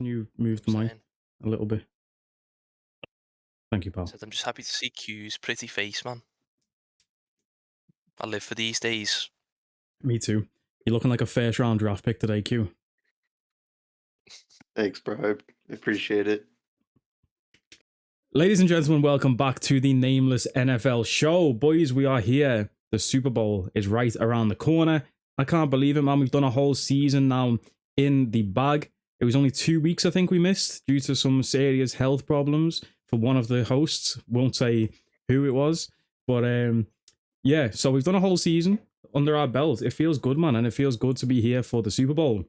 Can you move the mic a little bit? Thank you, pal. Said I'm just happy to see Q's pretty face, man. I live for these days. Me too. You're looking like a first round draft pick today, Q. Thanks, bro. I appreciate it. Ladies and gentlemen, welcome back to the Nameless NFL show. Boys, we are here. The Super Bowl is right around the corner. I can't believe it, man. We've done a whole season now in the bag. It was only 2 weeks, I think, we missed due to some serious health problems for one of the hosts. Won't say who it was. But yeah, so we've done a whole season under our belt. It feels good, man, and it feels good to be here for the Super Bowl.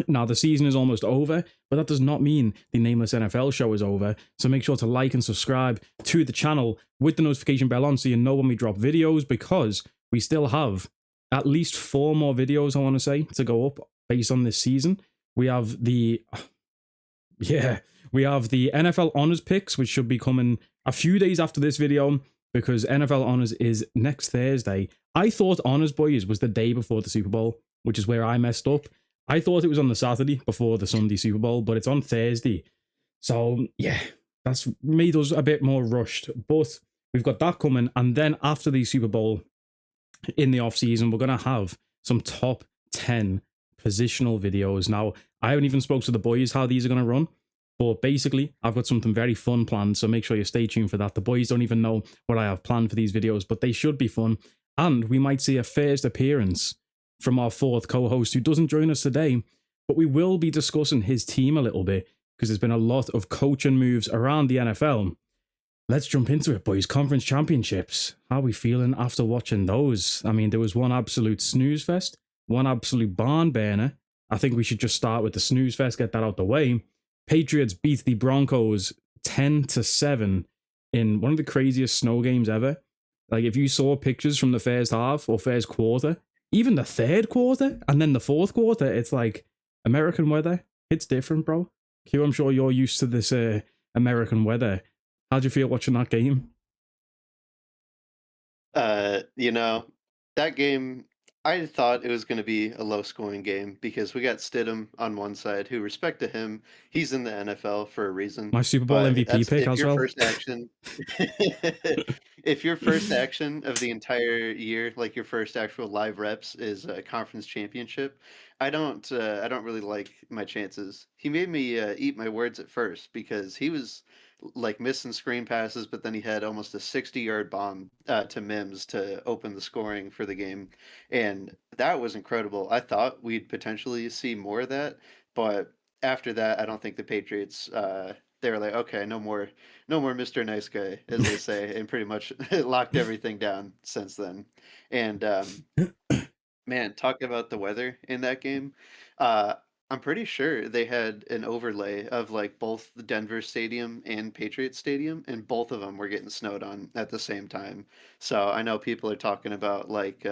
Now, the season is almost over, but that does not mean the Nameless NFL show is over. So make sure to like and subscribe to the channel with the notification bell on so you know when we drop videos, because we still have at least 4 more videos, I want to say, to go up based on this season. We have the NFL Honors picks, which should be coming a few days after this video, because NFL Honors is next Thursday. I thought Honors, boys, was the day before the Super Bowl, which is where I messed up. I thought it was on the Saturday before the Sunday Super Bowl, but it's on Thursday. So, yeah, that's made us a bit more rushed. But we've got that coming. And then after the Super Bowl, in the off-season, we're going to have some top 10 positional videos. Now, I haven't even spoke to the boys how these are going to run. But basically, I've got something very fun planned, so make sure you stay tuned for that. The boys don't even know what I have planned for these videos, but they should be fun. And we might see a first appearance from our 4th co-host, who doesn't join us today, but we will be discussing his team a little bit, because there's been a lot of coaching moves around the NFL. Let's jump into it, boys. Conference championships. How are we feeling after watching those? I mean, there was one absolute snooze fest, one absolute barn burner. I think we should just start with the snooze fest, get that out the way. Patriots beat the Broncos 10-7 in one of the craziest snow games ever. Like, if you saw pictures from the first half or first quarter, even the third quarter and then the fourth quarter, it's like American weather. It's different, bro. Q, I'm sure you're used to this American weather. How'd you feel watching that game? That game, I thought it was going to be a low-scoring game because we got Stidham on one side, who, respect to him, he's in the NFL for a reason. My Super Bowl MVP pick as well. If your first action of the entire year, like your first actual live reps, is a conference championship, I don't really like my chances. He made me eat my words at first because he was like missing screen passes, but then he had almost a 60-yard bomb to Mims to open the scoring for the game, and that was incredible. I thought we'd potentially see more of that, but after that, I don't think the Patriots. They were like, okay, no more Mr. Nice Guy, as they say, and pretty much locked everything down since then. And man, talk about the weather in that game. I'm pretty sure they had an overlay of like both the Denver Stadium and Patriots Stadium, and both of them were getting snowed on at the same time. So I know people are talking about like,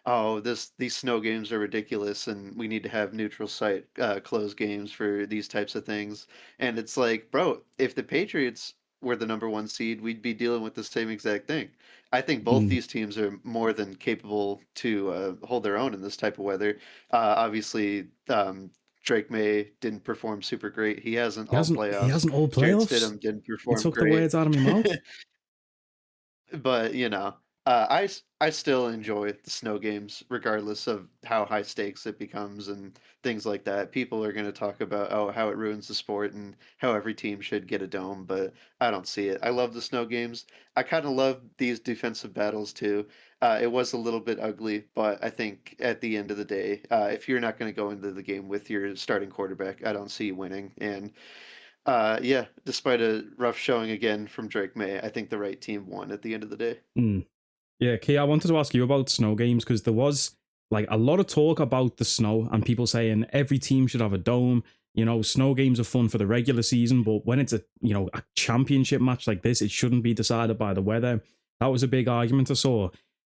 oh, these snow games are ridiculous, and we need to have neutral site closed games for these types of things. And it's like, bro, if the Patriots were the number 1 seed, we'd be dealing with the same exact thing. I think both these teams are more than capable to hold their own in this type of weather. Obviously, Drake May didn't perform super great. He hasn't all playoffs. He hasn't all playoffs. Jared Stidham didn't perform great. He took great. the words out of my mouth. But I still enjoy the snow games, regardless of how high stakes it becomes and things like that. People are going to talk about how it ruins the sport and how every team should get a dome, but I don't see it. I love the snow games. I kind of love these defensive battles too. It was a little bit ugly, but I think at the end of the day, if you're not going to go into the game with your starting quarterback, I don't see you winning. And yeah, despite a rough showing again from Drake May, I think the right team won at the end of the day. Yeah, Key, I wanted to ask you about snow games, because there was like a lot of talk about the snow and people saying every team should have a dome. You know, snow games are fun for the regular season, but when it's a championship match like this, it shouldn't be decided by the weather. That was a big argument I saw.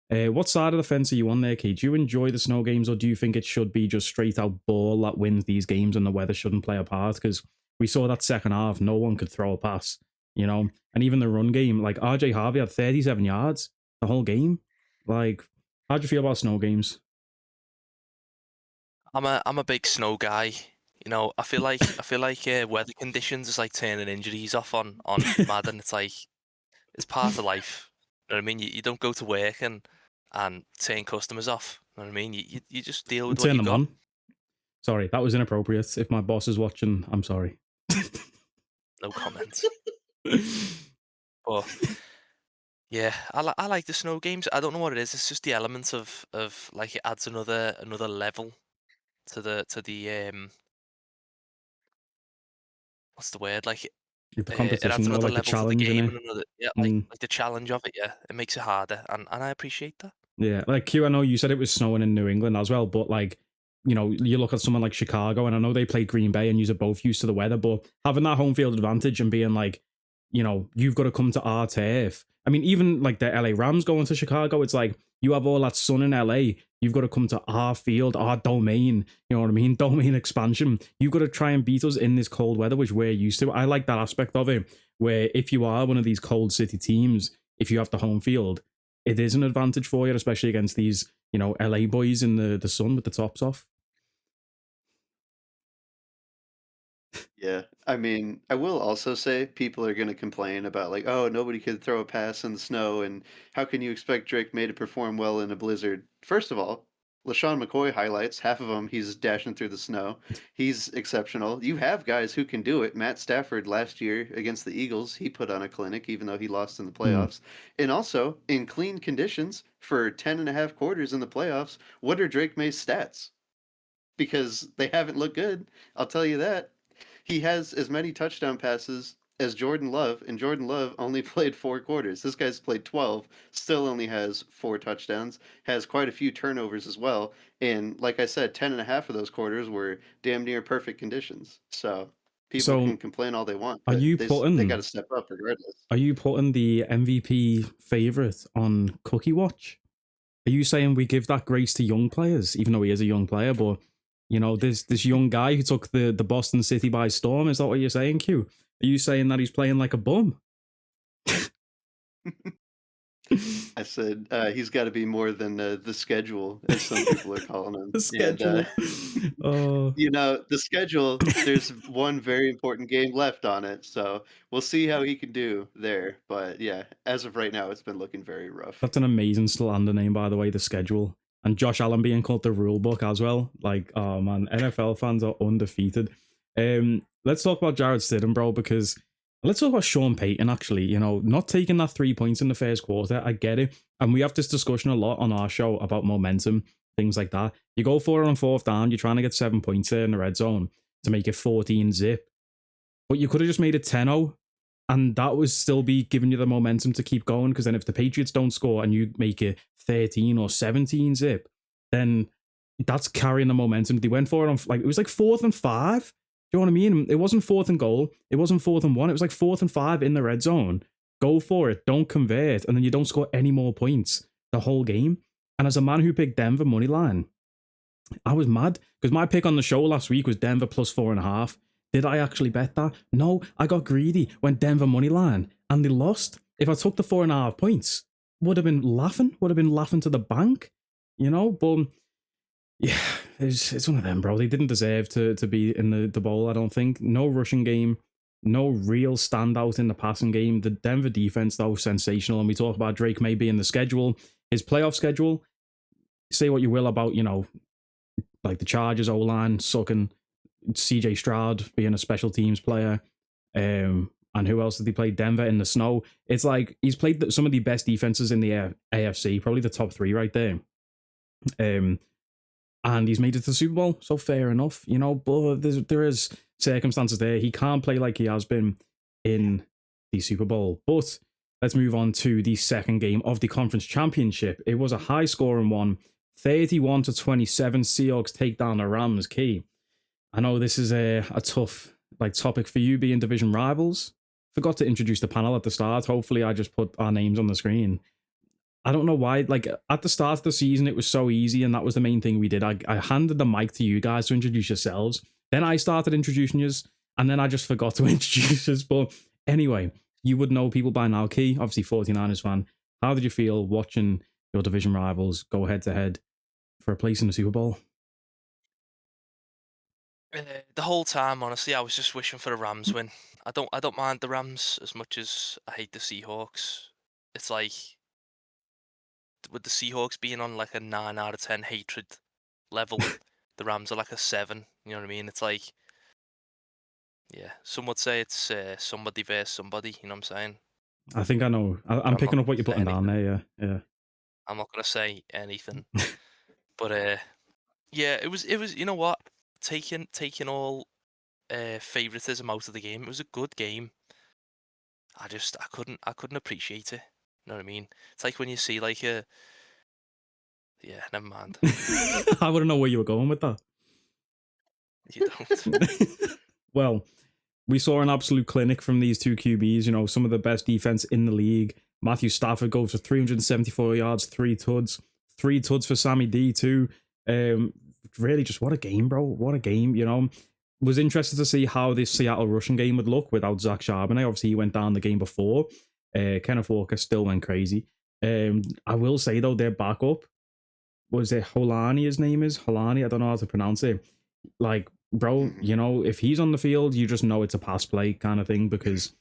What side of the fence are you on there, Key? Do you enjoy the snow games, or do you think it should be just straight out ball that wins these games and the weather shouldn't play a part? Because we saw that second half, no one could throw a pass, and even the run game, like RJ Harvey had 37 yards the whole game. Like, how'd you feel about snow games? I'm a big snow guy. You know, I feel like weather conditions is like turning injuries off on Madden. It's like it's part of life. You know what I mean? You don't go to work and turn customers off. You know what I mean? You just deal with what Turn you them got. on. Sorry, that was inappropriate. If my boss is watching, I'm sorry. No comments. But yeah, I like the snow games. I don't know what it is. It's just the elements of like it adds another level to the what's the word? Like The it adds competition or another like the level to the challenge in game it. and another Mm. like the challenge of it. Yeah, it makes it harder, and I appreciate that. Yeah, like Q, I know you said it was snowing in New England as well, but like, you know, you look at someone like Chicago, and I know they played Green Bay and you're both used to the weather, but having that home field advantage and being like, you know, you've got to come to our turf. I mean, even like the LA Rams going to Chicago, it's like you have all that sun in LA. You've got to come to our field, our domain. You know what I mean? Domain expansion. You've got to try and beat us in this cold weather, which we're used to. I like that aspect of it, where if you are one of these cold city teams, if you have the home field, it is an advantage for you, especially against these, you know, LA boys in the sun with the tops off. Yeah, I mean, I will also say people are going to complain about like, oh, nobody could throw a pass in the snow, and how can you expect Drake May to perform well in a blizzard? First of all, LaShawn McCoy highlights, half of them he's dashing through the snow. He's exceptional. You have guys who can do it. Matt Stafford last year against the Eagles, he put on a clinic, even though he lost in the Mm. playoffs. And also, in clean conditions for 10 and a half quarters in the playoffs, what are Drake May's stats? Because they haven't looked good, I'll tell you that. He has as many touchdown passes as Jordan Love, and Jordan Love only played 4 quarters. This guy's played 12, still only has 4 touchdowns, has quite a few turnovers as well. And like I said, 10 and a half of those quarters were damn near perfect conditions. So people So can complain all they want, are but you they got putting to step up regardless. are you putting the MVP favorite on Cookie Watch? Are you saying we give that grace to young players, even though he is a young player? But you know, this young guy who took the Boston City by storm. Is that what you're saying, Q? Are you saying that he's playing like a bum? I said he's got to be more than the schedule, as some people are calling him. The And schedule. Oh, you know, the schedule, there's one very important game left on it, so we'll see how he can do there. But yeah, as of right now, it's been looking very rough. that's an amazing slander name, by the way. The schedule and Josh Allen being called the rule book as well. Like, oh man, NFL fans are undefeated. Let's talk about Jarrett Stidham, bro, because let's talk about Sean Payton. Actually, you know, not taking that 3 points in the first quarter, I get it, and we have this discussion a lot on our show about momentum, things like that. You go for it on fourth down, you're trying to get 7 points there in the red zone to make it 14 zip, but you could have just made it 10-0, and that would still be giving you the momentum to keep going. Because then if the Patriots don't score and you make it 13 or 17 zip, then that's carrying the momentum. They went for it on like it was like 4th and 5. Do you know what I mean? It wasn't 4th and goal. It wasn't 4th and 1. It was like 4th and 5 in the red zone. Go for it. Don't convert, and then you don't score any more points the whole game. And as a man who picked Denver money line, I was mad because my pick on the show last week was Denver plus 4.5. Did I actually bet that? No, I got greedy, went Denver money line, and they lost. If I took the 4.5 points, would have been laughing to the bank, you know. But yeah, it's one of them, bro. They didn't deserve to be in the bowl, I don't think. No rushing game, no real standout in the passing game. The Denver defense, though, sensational. And we talk about Drake maybe in the schedule, his playoff schedule. Say what you will about, you know, like the Chargers O-line sucking, CJ Stroud being a special teams player, and who else did he play? Denver in the snow. It's like he's played some of the best defenses in the AFC, probably the top 3 right there. And he's made it to the Super Bowl, so fair enough, you know. But there is circumstances there. He can't play like he has been in the Super Bowl. But let's move on to the second game of the conference championship. It was a high-scoring one, 31-27. Seahawks take down the Rams. Key, I know this is a tough topic for you, being division rivals. Forgot to introduce the panel at the start. Hopefully, I just put our names on the screen. I don't know why. Like at the start of the season, it was so easy, and that was the main thing we did. I handed the mic to you guys to introduce yourselves. Then I started introducing you, and then I just forgot to introduce us. But anyway, you would know people by now. Key, obviously 49ers fan. How did you feel watching your division rivals go head to head for a place in the Super Bowl? The whole time, honestly, I was just wishing for a Rams win. I don't mind the Rams as much as I hate the Seahawks. It's like with the Seahawks being on like a 9 out of 10 hatred level, the Rams are like a 7. You know what I mean? It's like, yeah, some would say it's somebody versus somebody. You know what I'm saying? I think I know. I'm picking up what you're putting down there. Yeah. I'm not gonna say anything, but yeah, it was. You know what? Taking all favoritism out of the game, it was a good game. I couldn't appreciate it. You know what I mean? It's like when you see like a, yeah, never mind. I wouldn't know where you were going with that. You don't. Well, we saw an absolute clinic from these two QBs. You know, some of the best defense in the league. Matthew Stafford goes for 374 yards, 3 tuds, 3 tuds for Sammy D too. Really, just what a game, bro! What a game. You know, was interested to see how this Seattle rushing game would look without Zach Charbonnet. Obviously, he went down the game before. Kenneth Walker still went crazy. I will say though, their backup was it Holani? His name is Holani. I don't know how to pronounce it. Like, bro, you know, if he's on the field, you just know it's a pass play kind of thing because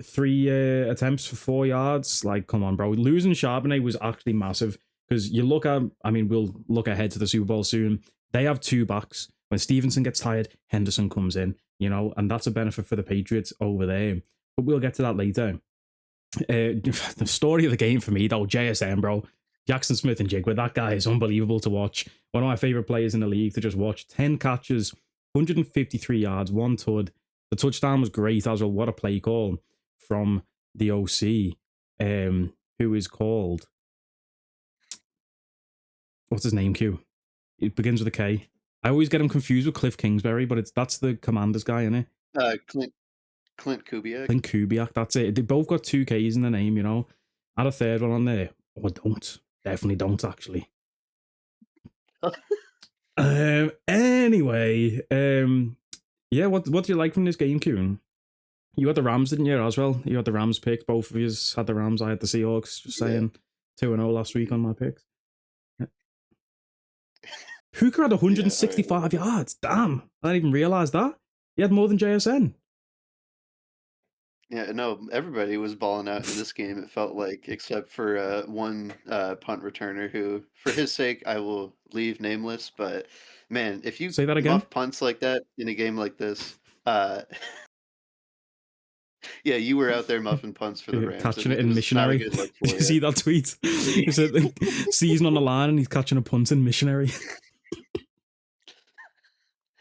3 attempts for 4 yards. Like, come on, bro. Losing Charbonnet was actually massive because you look at, I mean, we'll look ahead to the Super Bowl soon. They have 2 backs. When Stevenson gets tired, Henderson comes in, you know, and that's a benefit for the Patriots over there. But we'll get to that later. The story of the game for me, though, JSN, bro. Jackson Smith and Jigba, that guy is unbelievable to watch. One of my favorite players in the league to just watch. 10 catches, 153 yards, 1 tud. The touchdown was great as well. What a play call from the OC, who is called, what's his name, Q? It begins with a K. I always get him confused with Cliff Kingsbury, but that's the Commanders guy, isn't it? Clint Kubiak. Clint Kubiak, that's it. They both got 2 Ks in the name, you know. Add a third one on there. Oh, don't. Definitely don't, actually. Anyway, yeah, what do you like from this game, Kuhn? You had the Rams, didn't you, as well? You had the Rams pick. Both of you had the Rams. I had the Seahawks. Just saying, 2-0 last week on my picks. Hooker had 165 yards. Damn, I didn't even realize that. He had more than JSN. Yeah, no, everybody was balling out in this game, it felt like, except for one punt returner who, for his sake, I will leave nameless. But, man, if you say that again, muff punts like that in a game like this, yeah, you were out there muffing punts for the Rams. Catching it in missionary. Did you see that tweet? He said, season on the line and he's catching a punt in missionary.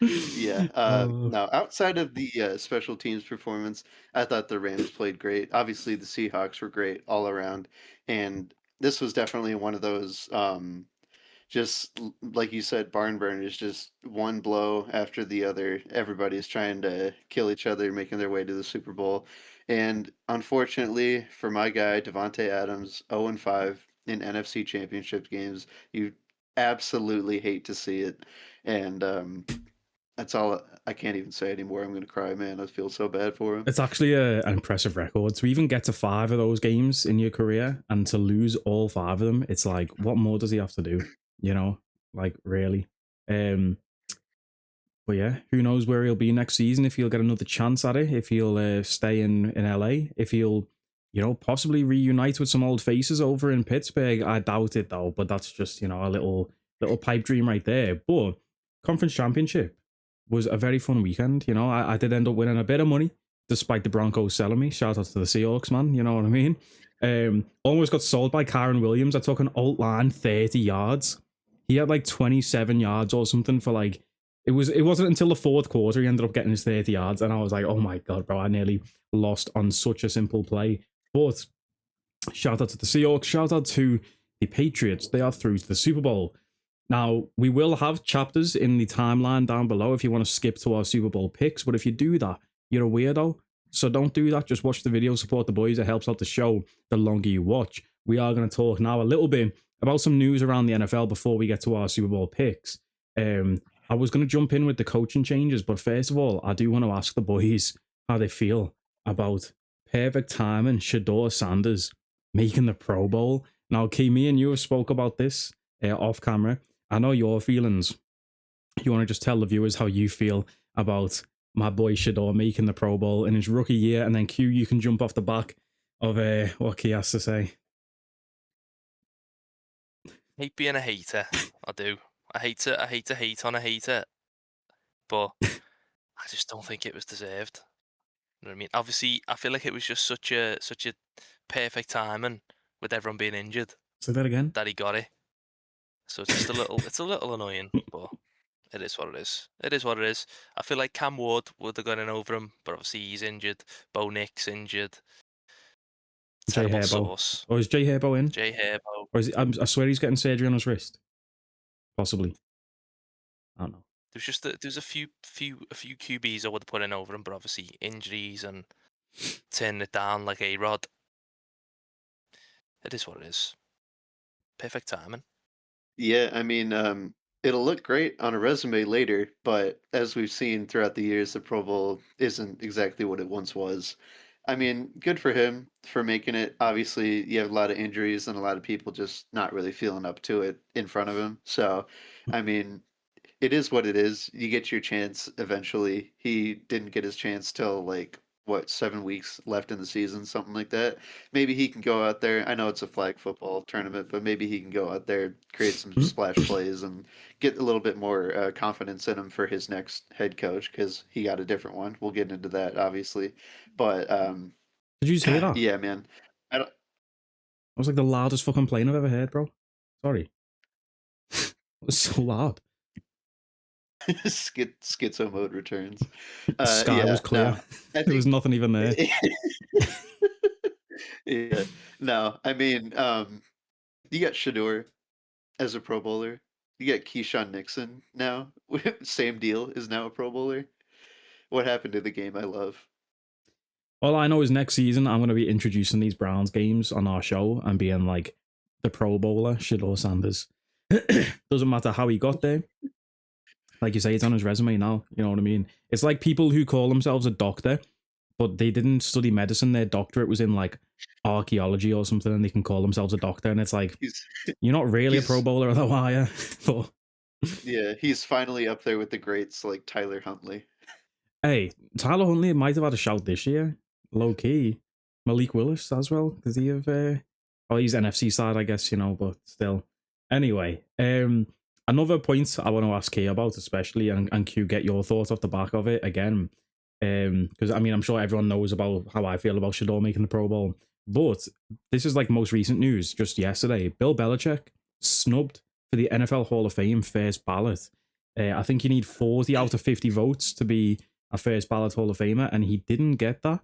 Yeah. No, outside of the special teams performance, I thought the Rams played great. Obviously, the Seahawks were great all around. And this was definitely one of those, just like you said, barn burners, just one blow after the other. Everybody's trying to kill each other, making their way to the Super Bowl. And unfortunately for my guy, Devontae Adams, 0-5 in NFC Championship games. You absolutely hate to see it. And that's all. I can't even say anymore. I'm going to cry, man. I feel so bad for him. It's actually an impressive record. To even get to 5 of those games in your career and to lose all 5 of them, it's like, what more does he have to do? You know, like, really. But yeah, who knows where he'll be next season, if he'll get another chance at it, if he'll stay in LA, if he'll, you know, possibly reunite with some old faces over in Pittsburgh. I doubt it, though, but that's just, you know, a little pipe dream right there. But conference championship was a very fun weekend. You know, I did end up winning a bit of money despite the Broncos selling me. Shout out to the Seahawks, man. You know what I mean? Almost got sold by Kyron Williams. I took an alt line 30 yards. He had like 27 yards or something for like, it wasn't until the 4th quarter he ended up getting his 30 yards. And I was like, oh my God, bro, I nearly lost on such a simple play. But shout out to the Seahawks. Shout out to the Patriots. They are through to the Super Bowl. Now, we will have chapters in the timeline down below if you want to skip to our Super Bowl picks. But if you do that, you're a weirdo. So don't do that. Just watch the video, support the boys. It helps out the show the longer you watch. We are going to talk now a little bit about some news around the NFL before we get to our Super Bowl picks. I was going to jump in with the coaching changes, but first of all, I do want to ask the boys how they feel about perfect timing Shedeur Sanders making the Pro Bowl. Now, Key, me and you have spoke about this off camera. I know your feelings you want to just tell the viewers how you feel about my boy Shedeur making the Pro Bowl in his rookie year, and then Q, you can jump off the back of what he has to say. Hate being a hater. I do. I hate to hate on a hater, but I just don't think it was deserved. You know what I mean? Obviously, I feel like it was just such a perfect timing with everyone being injured Say that again. that he got it. So it's just it's a little annoying, but it is what it is. It is what it is. I feel like Cam Ward would have gone in over him, but obviously he's injured. Bo Nick's injured. Jay Terrible Hairbo. sauce. Or is Jay Hairbo in? Jay Hairbo. Or is he, I swear he's getting surgery on his wrist. Possibly. I don't know. There's a few QBs I would have put in over him, but obviously injuries and turning it down like A-Rod. It is what it is. Perfect timing. Yeah, I mean, it'll look great on a resume later, but as we've seen throughout the years, the Pro Bowl isn't exactly what it once was. I mean, good for him for making it. Obviously, you have a lot of injuries and a lot of people just not really feeling up to it in front of him. So, I mean, it is what it is. You get your chance eventually. He didn't get his chance till like what, 7 weeks left in the season, something like that. Maybe he can go out there. I know it's a flag football tournament, but maybe he can go out there, create some splash plays, and get a little bit more confidence in him for his next head coach because he got a different one. We'll get into that obviously, but Did you say that? yeah, man. I don't. That was like the loudest fucking plane I've ever heard, bro. Sorry. It was so loud. Schizo mode returns. Sky yeah, was clear. no, I There was think nothing even there. yeah. No, I mean, you got Shedeur as a Pro Bowler. You got Keyshawn Nixon now. Same deal, is now a Pro Bowler. What happened to the game I love? All I know is next season I'm going to be introducing these Browns games on our show and being like the Pro Bowler, Shedeur Sanders. Doesn't matter how he got there. Like you say, it's on his resume now. You know what I mean? It's like people who call themselves a doctor, but they didn't study medicine. Their doctorate was in like archaeology or something, and they can call themselves a doctor. And it's like, you're not really a Pro Bowler, though, are you? But yeah, he's finally up there with the greats like Tyler Huntley. hey, Tyler Huntley might have had a shout this year, low key. Malik Willis as well. Does he have? Oh, he's NFC side, I guess, you know, but still. Anyway, another point I want to ask Key about, especially, and Q, get your thoughts off the back of it again. Because I mean, I'm sure everyone knows about how I feel about Shedeur making the Pro Bowl, but this is like most recent news. Just yesterday, Bill Belichick snubbed for the NFL Hall of Fame first ballot. I think you need 40 out of 50 votes to be a first ballot Hall of Famer, and he didn't get that.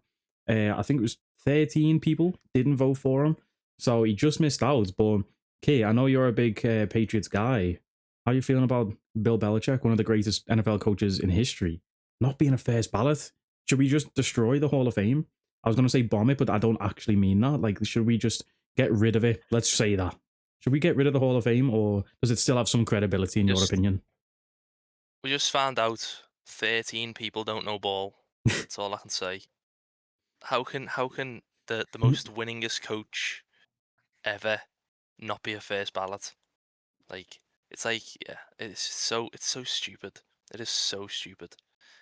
I think it was 13 people didn't vote for him, so he just missed out. But Key, I know you're a big Patriots guy. How are you feeling about Bill Belichick, one of the greatest NFL coaches in history, not being a first ballot? Should we just destroy the Hall of Fame? I was going to say bomb it, but I don't actually mean that. Like, should we just get rid of it? Let's say that. Should we get rid of the Hall of Fame, or does it still have some credibility in your opinion? We just found out 13 people don't know ball. That's all I can say. How can the most winningest coach ever not be a first ballot? Like, it's like, yeah, it's so stupid. It is so stupid.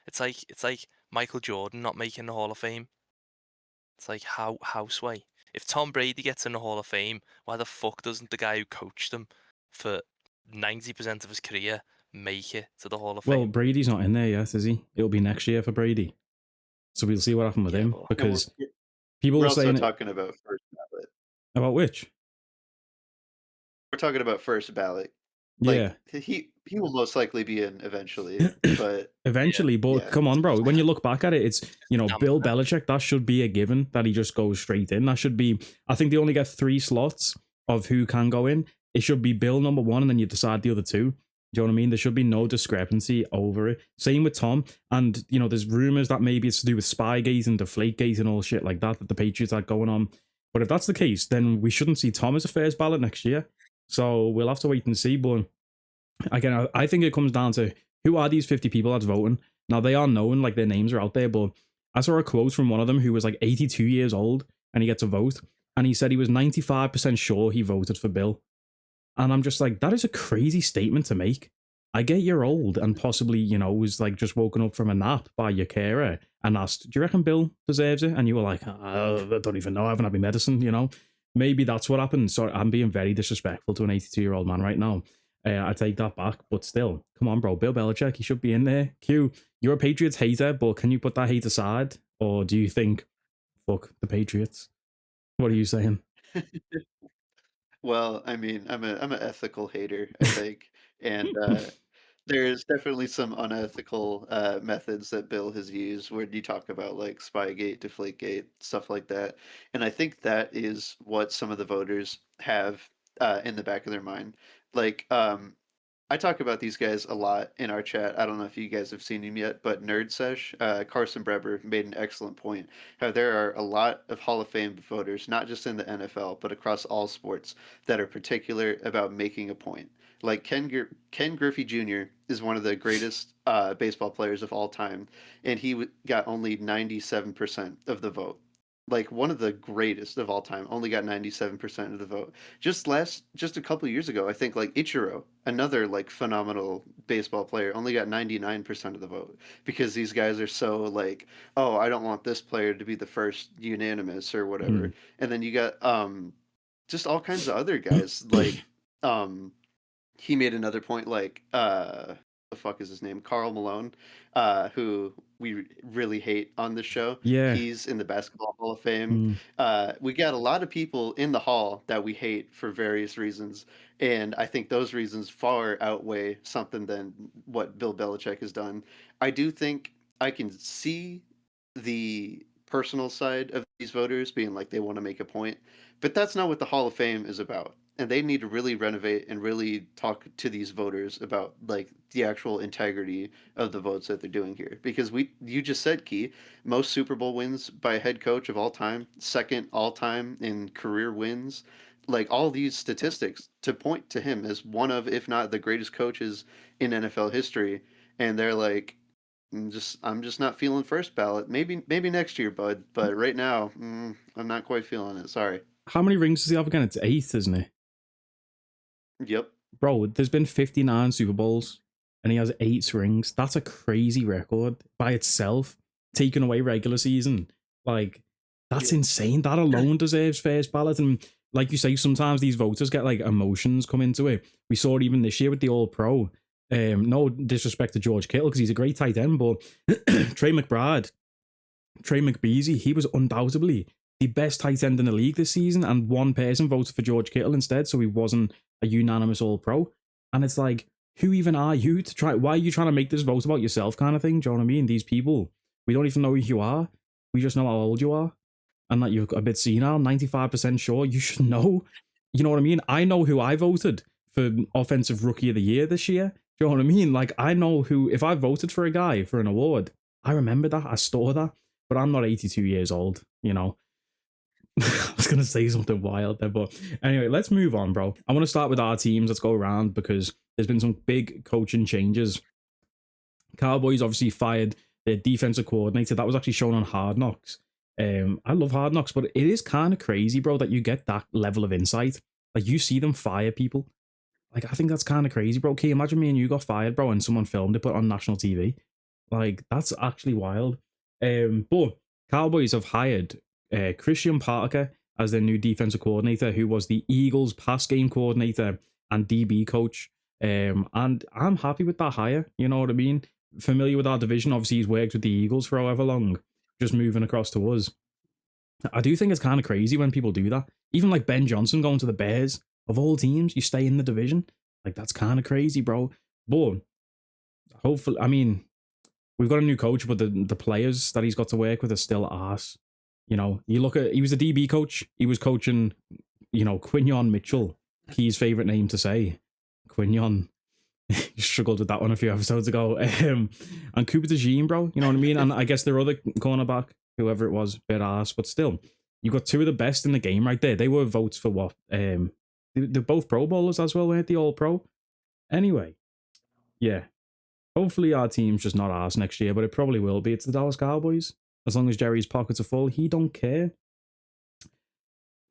It's like Michael Jordan not making the Hall of Fame. It's like how sway. If Tom Brady gets in the Hall of Fame, why the fuck doesn't the guy who coached him for 90% of his career make it to the Hall of Fame? Well, Brady's not in there yet, is he? It'll be next year for Brady. So we'll see what happens with him, because people we're are saying also talking about first ballot. About which? We're talking about first ballot. Yeah. Like, he will most likely be in eventually, but eventually, but yeah. Come on, bro. When you look back at it, it's, you know, Bill Belichick, that should be a given that he just goes straight in. That should be, I think they only get 3 slots of who can go in. It should be Bill number 1, and then you decide the other 2. Do you know what I mean? There should be no discrepancy over it. Same with Tom. And, you know, there's rumors that maybe it's to do with Spygate and Deflategate and all shit like that the Patriots are going on. But if that's the case, then we shouldn't see Tom as a first ballot next year. So we'll have to wait and see. But again, I think it comes down to who are these 50 people that's voting. Now, they are known, like their names are out there, but I saw a quote from one of them who was like 82 years old and he gets a vote. And he said he was 95% sure he voted for Bill. And I'm just like, that is a crazy statement to make. I get you're old and possibly, you know, was like just woken up from a nap by your carer and asked, do you reckon Bill deserves it? And you were like, I don't even know. I haven't had my medicine, you know? Maybe that's what happened. Sorry, I'm being very disrespectful to an 82-year-old man right now. I take that back, but still, come on, bro. Bill Belichick, he should be in there. Q, you're a Patriots hater, but can you put that hate aside? Or do you think, fuck the Patriots? What are you saying? Well, I mean, I'm an ethical hater, I think, and there's definitely some unethical methods that Bill has used where you talk about like Spygate, Deflategate, stuff like that, and I think that is what some of the voters have in the back of their mind. Like, I talk about these guys a lot in our chat. I don't know if you guys have seen him yet, but Nerd Sesh, Carson Breber made an excellent point. How there are a lot of Hall of Fame voters, not just in the NFL, but across all sports, that are particular about making a point. Like Ken Griffey Jr. is one of the greatest baseball players of all time, and he got only 97% of the vote. Like one of the greatest of all time, only got 97% of the vote. Just a couple years ago, I think like Ichiro, another like phenomenal baseball player, only got 99% of the vote because these guys are so like, oh, I don't want this player to be the first unanimous or whatever. And then you got just all kinds of other guys like he made another point like the fuck is his name? Carl Malone, who we really hate on this show. Yeah. He's in the Basketball Hall of Fame. We got a lot of people in the hall that we hate for various reasons, and I think those reasons far outweigh something than what Bill Belichick has done. I do think I can see the personal side of these voters being like they want to make a point, but that's not what the Hall of Fame is about. And they need to really renovate and really talk to these voters about like the actual integrity of the votes that they're doing here. Because you just said, Key, most Super Bowl wins by a head coach of all time, second all time in career wins, like all these statistics to point to him as one of, if not the greatest coaches in NFL history. And they're like, I'm just not feeling first ballot. Maybe next year, bud. But right now, I'm not quite feeling it. Sorry. How many rings does he have again? It's 8, isn't it? Yep. Bro, there's been 59 Super Bowls and he has 8 rings. That's a crazy record by itself. Taking away regular season. Like, that's insane. That alone deserves first ballot. And like you say, sometimes these voters get like emotions come into it. We saw it even this year with the All-Pro. No disrespect to George Kittle because he's a great tight end, but Trey McBeasley, he was undoubtedly the best tight end in the league this season, and one person voted for George Kittle instead, so he wasn't a unanimous All-Pro. And it's like, who even are you to try? Why are you trying to make this vote about yourself kind of thing? Do you know what I mean? These people, we don't even know who you are. We just know how old you are. And that you're a bit senile, 95% sure. You should know. You know what I mean? I know who I voted for Offensive Rookie of the Year this year. Do you know what I mean? Like, I know who, if I voted for a guy for an award, I remember that, I store that, but I'm not 82 years old, you know? I was going to say something wild there, but anyway, let's move on, bro. I want to start with our teams. Let's go around because there's been some big coaching changes. Cowboys obviously fired their defensive coordinator. That was actually shown on Hard Knocks. I love Hard Knocks, but it is kind of crazy, bro, that you get that level of insight. Like, you see them fire people. Like, I think that's kind of crazy, bro. Okay, imagine me and you got fired, bro, and someone filmed it, put on national TV. Like, that's actually wild. But Cowboys have hired Christian Parker as their new defensive coordinator, who was the Eagles pass game coordinator and DB coach. And I'm happy with that hire. You know what I mean? Familiar with our division. Obviously, he's worked with the Eagles for however long, just moving across to us. I do think it's kind of crazy when people do that. Even like Ben Johnson going to the Bears. Of all teams, you stay in the division. Like, that's kind of crazy, bro. But hopefully, I mean, we've got a new coach, but the players that he's got to work with are still arse. You know, you look at, he was a DB coach. He was coaching, you know, Quinyon Mitchell. Key's favorite name to say. Quinyon. You struggled with that one a few episodes ago. And Cooper DeJean, bro. You know what I mean? And I guess their other cornerback, whoever it was, bit arse. But still, you got 2 of the best in the game right there. They were votes for what? They're both Pro Bowlers as well, weren't they? All Pro. Anyway, yeah. Hopefully our team's just not ours next year, but it probably will be. It's the Dallas Cowboys. As long as Jerry's pockets are full, he don't care.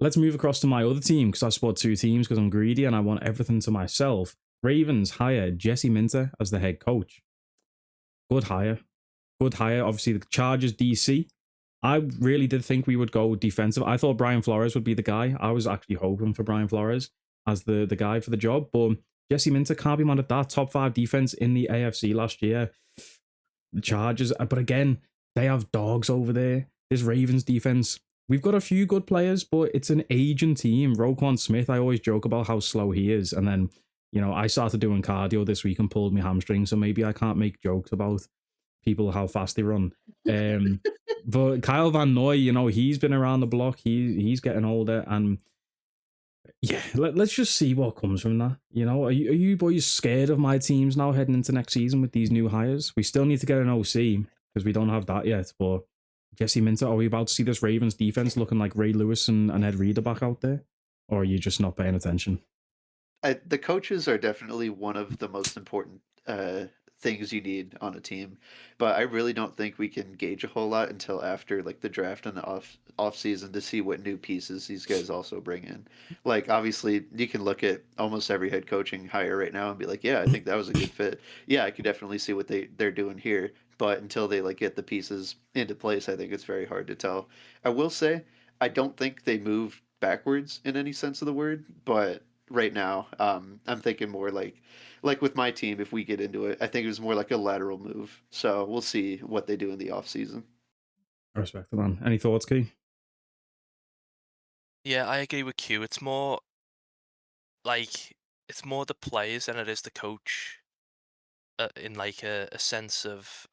Let's move across to my other team, because I support 2 teams because I'm greedy and I want everything to myself. Ravens hire Jesse Minter as the head coach. Good hire. Good hire. Obviously, the Chargers DC. I really did think we would go defensive. I thought Brian Flores would be the guy. I was actually hoping for Brian Flores as the guy for the job. But Jesse Minter can't be mad at that. Top 5 defense in the AFC last year. The Chargers. But again, they have dogs over there. This Ravens defense. We've got a few good players, but it's an aging team. Roquan Smith, I always joke about how slow he is. And then, I started doing cardio this week and pulled my hamstring. So maybe I can't make jokes about people how fast they run. But Kyle Van Noy, he's been around the block. He's getting older, and yeah, let's just see what comes from that. Are you boys scared of my teams now heading into next season with these new hires? We still need to get an OC because we don't have that yet. But Jesse Minter, are we about to see this Ravens defense looking like Ray Lewis and Ed Reed are back out there, or are you just not paying attention? The coaches are definitely one of the most important things you need on a team, but I really don't think we can gauge a whole lot until after like the draft and the off season to see what new pieces these guys also bring in. Like obviously you can look at almost every head coaching hire right now and be like, yeah, I think that was a good fit. Yeah, I could definitely see what they're doing here, but until they like get the pieces into place, I think it's very hard to tell. I will say I don't think they moved backwards in any sense of the word, but right now, I'm thinking more like with my team, if we get into it, I think it was more like a lateral move. So we'll see what they do in the off season. I respect it, man. Any thoughts, Key? Yeah, I agree with Q. It's more the players than it is the coach, in like a sense of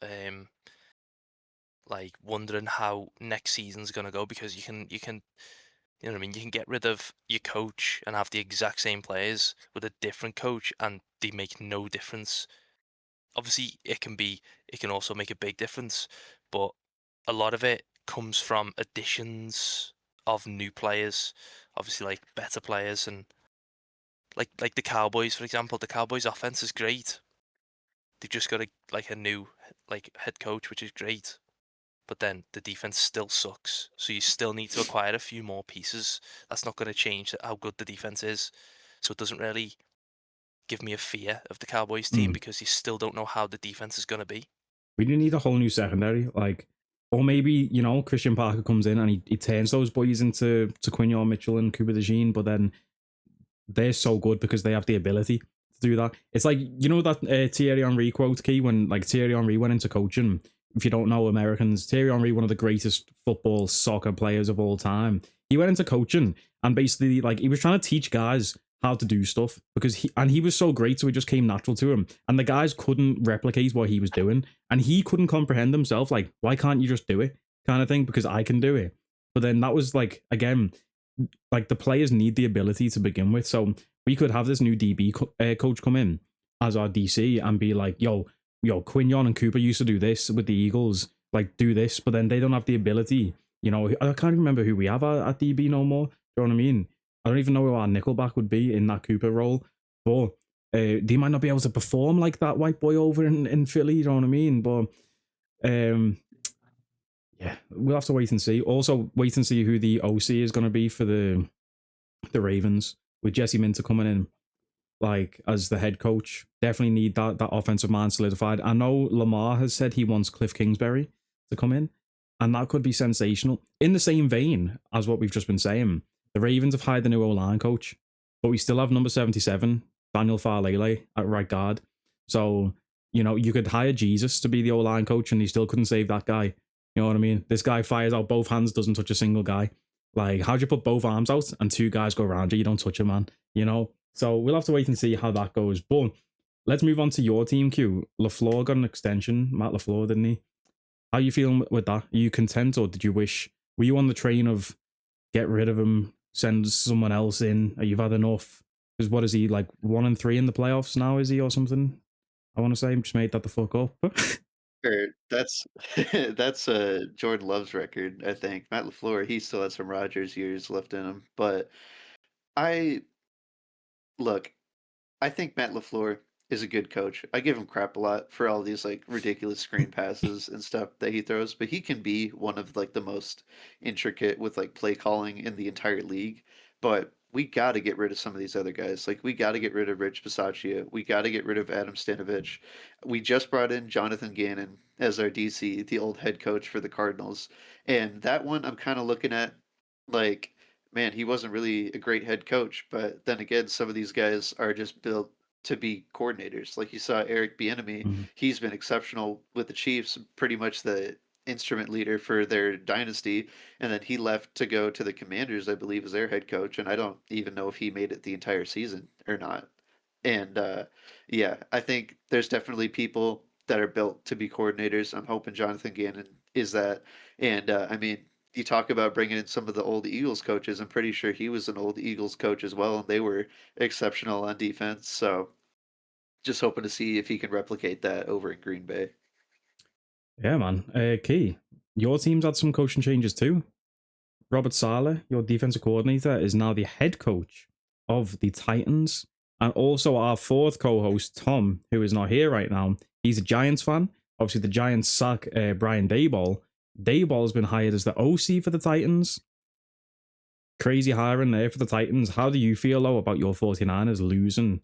like wondering how next season's gonna go, because you can you know what I mean, you can get rid of your coach and have the exact same players with a different coach and they make no difference. Obviously it can also make a big difference, but a lot of it comes from additions of new players, obviously like better players, and like the Cowboys, for example. The Cowboys offense is great. They've just got a new head coach, which is great. But then the defense still sucks. So you still need to acquire a few more pieces. That's not going to change how good the defense is. So it doesn't really give me a fear of the Cowboys team because you still don't know how the defense is going to be. We do need a whole new secondary, or maybe, Christian Parker comes in and he turns those boys into Quinion Mitchell and Cooper DeJean, but then they're so good because they have the ability to do that. It's like, that Thierry Henry quote, Key, when Thierry Henry went into coaching. If you don't know Americans, Thierry Henry, one of the greatest football soccer players of all time, he went into coaching and basically he was trying to teach guys how to do stuff because he was so great, so it just came natural to him. And the guys couldn't replicate what he was doing, and he couldn't comprehend himself. Like, why can't you just do it, kind of thing? Because I can do it. But then that was again, the players need the ability to begin with. So we could have this new DB coach come in as our DC and be like, yo, Quinion and Cooper used to do this with the Eagles, do this, but then they don't have the ability. I can't even remember who we have at DB no more. Do you know what I mean? I don't even know who our nickelback would be in that Cooper role, but they might not be able to perform like that white boy over in Philly. You know what I mean? But yeah, we'll have to wait and see. Also, wait and see who the OC is going to be for the Ravens with Jesse Minter coming in as the head coach. Definitely need that offensive mind solidified. I know Lamar has said he wants Cliff Kingsbury to come in, and that could be sensational. In the same vein as what we've just been saying, the Ravens have hired the new O-line coach, but we still have number 77, Daniel Falele, at right guard. So, you could hire Jesus to be the O-line coach and he still couldn't save that guy. You know what I mean? This guy fires out both hands, doesn't touch a single guy. How'd you put both arms out and 2 guys go around you? You don't touch a man, So we'll have to wait and see how that goes. But let's move on to your team, Q. LeFluer got an extension. Matt LeFluer, didn't he? How are you feeling with that? Are you content, or were you on the train of get rid of him, send someone else in? You've had enough? Because what is he, 1-3 in the playoffs now, is he, or something? I want to say, just made that the fuck up. Sure, that's Jordan Love's record, I think. Matt LeFluer, he still has some Rodgers years left in him. But I think Matt LeFluer is a good coach. I give him crap a lot for all these ridiculous screen passes and stuff that he throws, but he can be one of the most intricate with play calling in the entire league. But we got to get rid of some of these other guys. Like, we got to get rid of Rich Bisaccia. We got to get rid of Adam Stanovich. We just brought in Jonathan Gannon as our DC, the old head coach for the Cardinals. And that one I'm kind of looking at like, man, he wasn't really a great head coach. But then again, some of these guys are just built to be coordinators. Like you saw Eric Bieniemy, Mhm. he's been exceptional with the Chiefs, pretty much the instrument leader for their dynasty, and then he left to go to the Commanders, I believe, as their head coach, and I don't even know if he made it the entire season or not. And yeah, I think there's definitely people that are built to be coordinators. I'm hoping Jonathan Gannon is that. And I mean, you talk about bringing in some of the old Eagles coaches. I'm pretty sure he was an old Eagles coach as well, and they were exceptional on defense. So just hoping to see if he can replicate that over in Green Bay. Yeah, man. Key, your team's had some coaching changes too. Robert Saleh, your defensive coordinator, is now the head coach of the Titans. And also our fourth co-host, Tom, who is not here right now, he's a Giants fan. Obviously, the Giants sack Brian Daboll. Daboll's been hired as the OC for the Titans. Crazy hiring there for the Titans. How do you feel, though, about your 49ers losing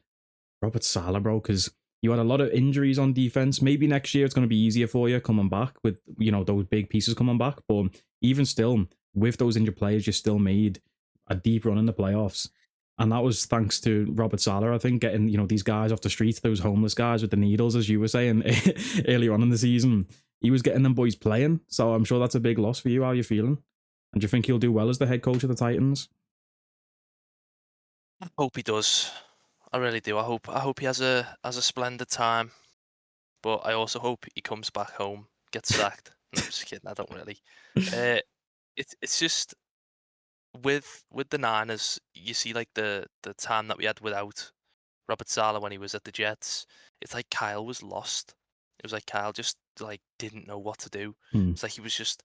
Robert Saleh, bro? Because you had a lot of injuries on defense. Maybe next year it's going to be easier for you coming back with, those big pieces coming back. But even still, with those injured players, you still made a deep run in the playoffs. And that was thanks to Robert Saleh, I think, getting, these guys off the streets, those homeless guys with the needles, as you were saying earlier on in the season. He was getting them boys playing. So I'm sure that's a big loss for you. How are you feeling? And do you think he'll do well as the head coach of the Titans? I hope he does. I really do. I hope he has a splendid time. But I also hope he comes back home, gets sacked. No, I'm just kidding. I don't really. It's just with the Niners, you see like the time that we had without Robert Saleh when he was at the Jets. It's like Kyle was lost. It was like Kyle just like didn't know what to do. It's like he was just.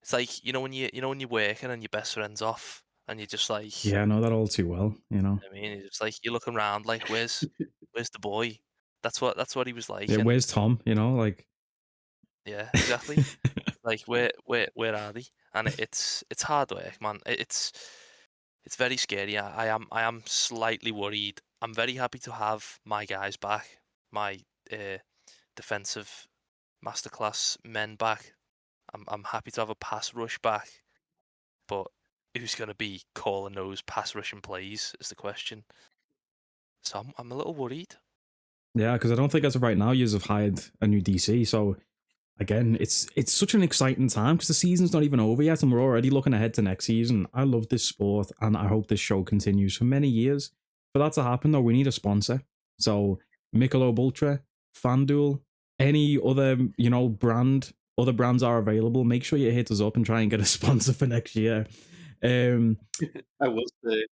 It's like when you're working and your best friend's off and you're just like. Yeah, I know that all too well. I mean, it's like you're looking around like, where's the boy? That's what he was like. Yeah, And where's Tom? Like. yeah, exactly. Like where are they? And it's hard work, man. It's very scary. I am slightly worried. I'm very happy to have my guys back, my defensive masterclass men back. I'm happy to have a pass rush back, but who's going to be calling those pass rushing plays is the question. So I'm a little worried. Yeah, because I don't think as of right now you have hired a new DC. So again, it's such an exciting time because the season's not even over yet, and we're already looking ahead to next season. I love this sport, and I hope this show continues for many years. For that to happen, though, we need a sponsor. So Michelob Ultra, FanDuel, any other other brands are available. Make sure you hit us up and try and get a sponsor for next year. I will say,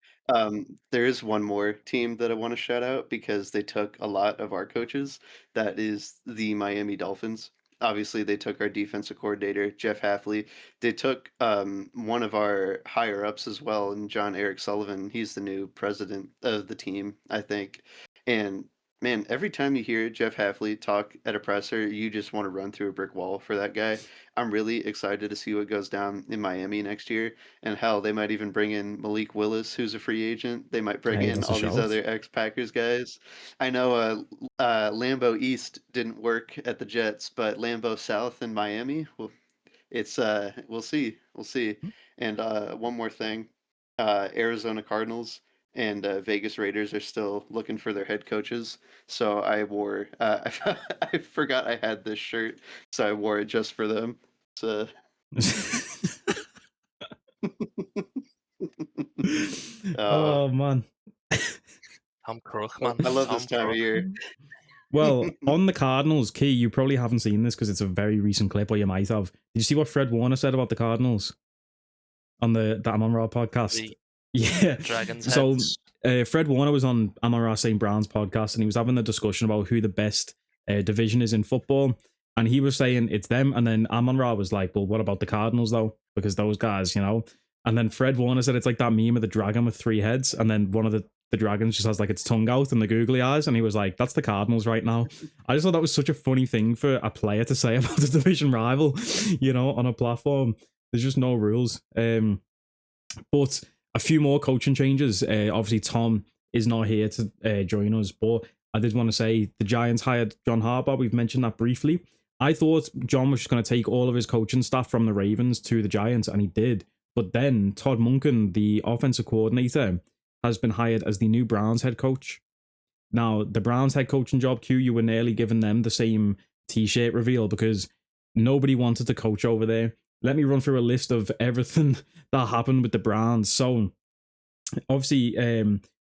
there is one more team that I want to shout out because they took a lot of our coaches. That is the Miami Dolphins. Obviously, they took our defensive coordinator, Jeff Hafley. They took one of our higher ups as well, and John Eric Sullivan. He's the new president of the team, I think. And man, every time you hear Jeff Hafley talk at a presser, you just want to run through a brick wall for that guy. I'm really excited to see what goes down in Miami next year. And hell, they might even bring in Malik Willis, who's a free agent. They might bring Hey, in that's a all these shout. other ex-Packers guys. I know Lambeau East didn't work at the Jets, but Lambeau South in Miami, well, it's we'll see. And one more thing, Arizona Cardinals and Vegas Raiders are still looking for their head coaches. So I wore I forgot I had this shirt, so I wore it just for them. So Oh man. Tom Crook, man. I love Tom this time of Crook. year. Well, on the Cardinals, Key, you probably haven't seen this because it's a very recent clip, or you might have. Did you see what Fred Warner said about the Cardinals on the Amon Ra podcast? The Yeah. Dragons So heads. Fred Warner was on Amon Ra St. Brown's podcast, and he was having a discussion about who the best division is in football. And he was saying it's them. And then Amon Ra was like, well, what about the Cardinals, though? Because those guys, And then Fred Warner said it's like that meme of the dragon with 3 heads. And then one of the dragons just has like its tongue out and the googly eyes. And he was like, that's the Cardinals right now. I just thought that was such a funny thing for a player to say about the division rival, on a platform. There's just no rules. But a few more coaching changes. Obviously, Tom is not here to join us, but I did want to say the Giants hired John Harbaugh. We've mentioned that briefly. I thought John was just going to take all of his coaching staff from the Ravens to the Giants, and he did. But then Todd Monken, the offensive coordinator, has been hired as the new Browns head coach. Now, the Browns head coaching job, Q, you were nearly giving them the same t-shirt reveal because nobody wanted to coach over there. Let me run through a list of everything that happened with the Browns. So, obviously,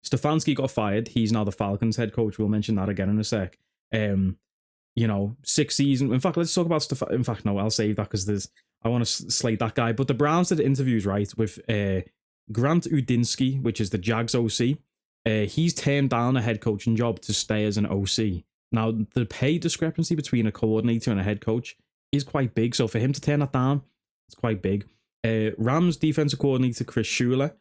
Stefanski got fired. He's now the Falcons head coach. We'll mention that again in a sec. 6 seasons. In fact, let's talk about In fact, no, I'll save that because I want to slate that guy. But the Browns did interviews, right, with Grant Udinsky, which is the Jags OC. He's turned down a head coaching job to stay as an OC. Now, the pay discrepancy between a coordinator and a head coach is quite big. So for him to turn that down, it's quite big. Rams defensive coordinator Chris Shula,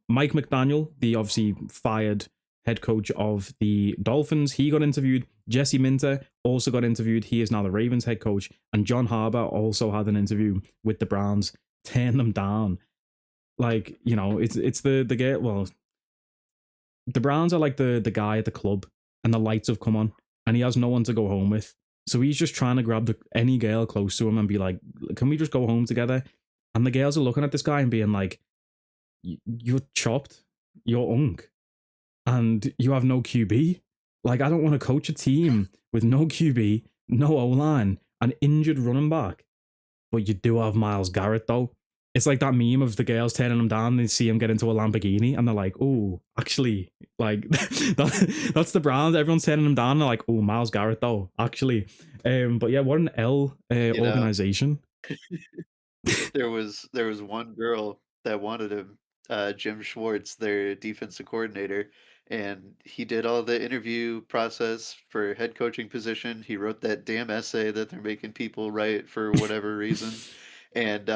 Mike McDaniel, the obviously fired head coach of the Dolphins, he got interviewed. Jesse Minter also got interviewed. He is now the Ravens head coach. And John Harbaugh also had an interview with the Browns. Turn them down. Like, it's the guy. Well, the Browns are like the guy at the club, and the lights have come on, and he has no one to go home with. So he's just trying to grab any girl close to him and be like, "Can we just go home together?" And the girls are looking at this guy and being like, "You're chopped. You're unk. And you have no QB. Like, I don't want to coach a team with no QB, no O-line, an injured running back. But you do have Myles Garrett, though." It's like that meme of the girls turning him down and they see him get into a Lamborghini and they're like, "Oh, actually, like, that's the Browns. Everyone's turning him down. And they're like, "Oh, Myles Garrett, though, actually." But yeah, what an L organization. There was one girl that wanted him, Jim Schwartz, their defensive coordinator, and he did all the interview process for head coaching position. He wrote that damn essay that they're making people write for whatever reason. And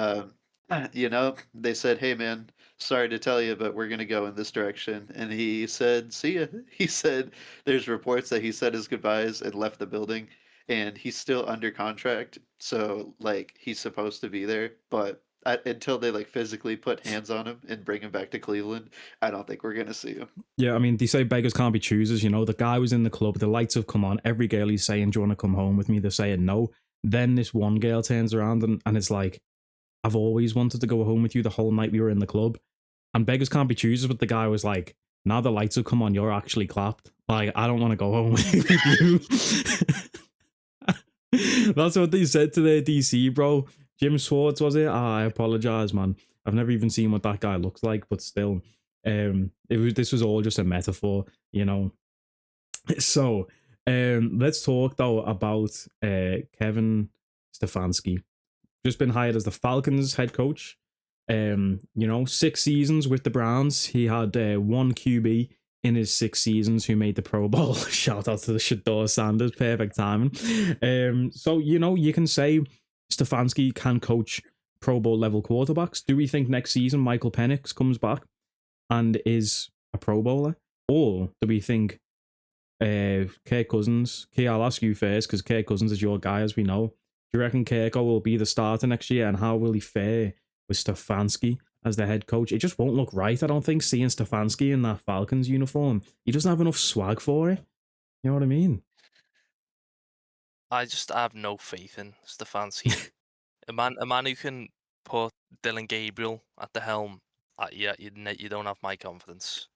they said, "Hey man, sorry to tell you, but we're gonna go in this direction." And he said, "See ya." He said there's reports that he said his goodbyes and left the building, and he's still under contract, so like he's supposed to be there, but until they like physically put hands on him and bring him back to Cleveland, I don't think we're gonna see him. Yeah, I mean, they say beggars can't be choosers. The guy was in the club, the lights have come on. Every girl he's saying, "Do you want to come home with me?" They're saying no. Then this one girl turns around and it's like, "I've always wanted to go home with you the whole night we were in the club." And beggars can't be choosers, but the guy was like, "Now the lights have come on, you're actually clapped. Like, I don't want to go home with you." That's what they said to their DC, bro. Jim Schwartz, was it? I apologize, man. I've never even seen what that guy looks like, but still, this was all just a metaphor, So, let's talk though about Kevin Stefanski. Just been hired as the Falcons head coach. 6 seasons with the Browns. He had one QB in his 6 seasons who made the Pro Bowl. Shout out to the Shedeur Sanders, perfect timing. So you can say Stefanski can coach Pro Bowl level quarterbacks. Do we think next season Michael Penix comes back and is a Pro Bowler, or do we think Kirk Cousins? Key, I'll ask you first because Kirk Cousins is your guy, as we know. Do you reckon Kirko will be the starter next year, and how will he fare with Stefanski as the head coach? It just won't look right, I don't think, seeing Stefanski in that Falcons uniform. He doesn't have enough swag for it. You know what I mean? I have no faith in Stefanski. a man who can put Dylan Gabriel at the helm. You don't have my confidence.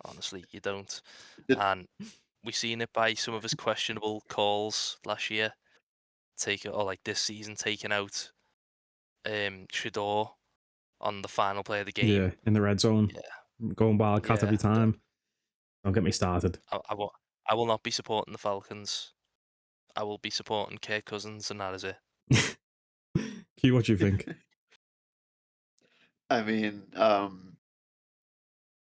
Honestly, you don't. And we've seen it by some of his questionable calls last year. This season, taking out Shedeur on the final play of the game. Yeah, in the red zone. Yeah. Going wildcat every time. Don't get me started. I will not be supporting the Falcons. I will be supporting Kirk Cousins, and that is it. Q, what do you think? I mean, I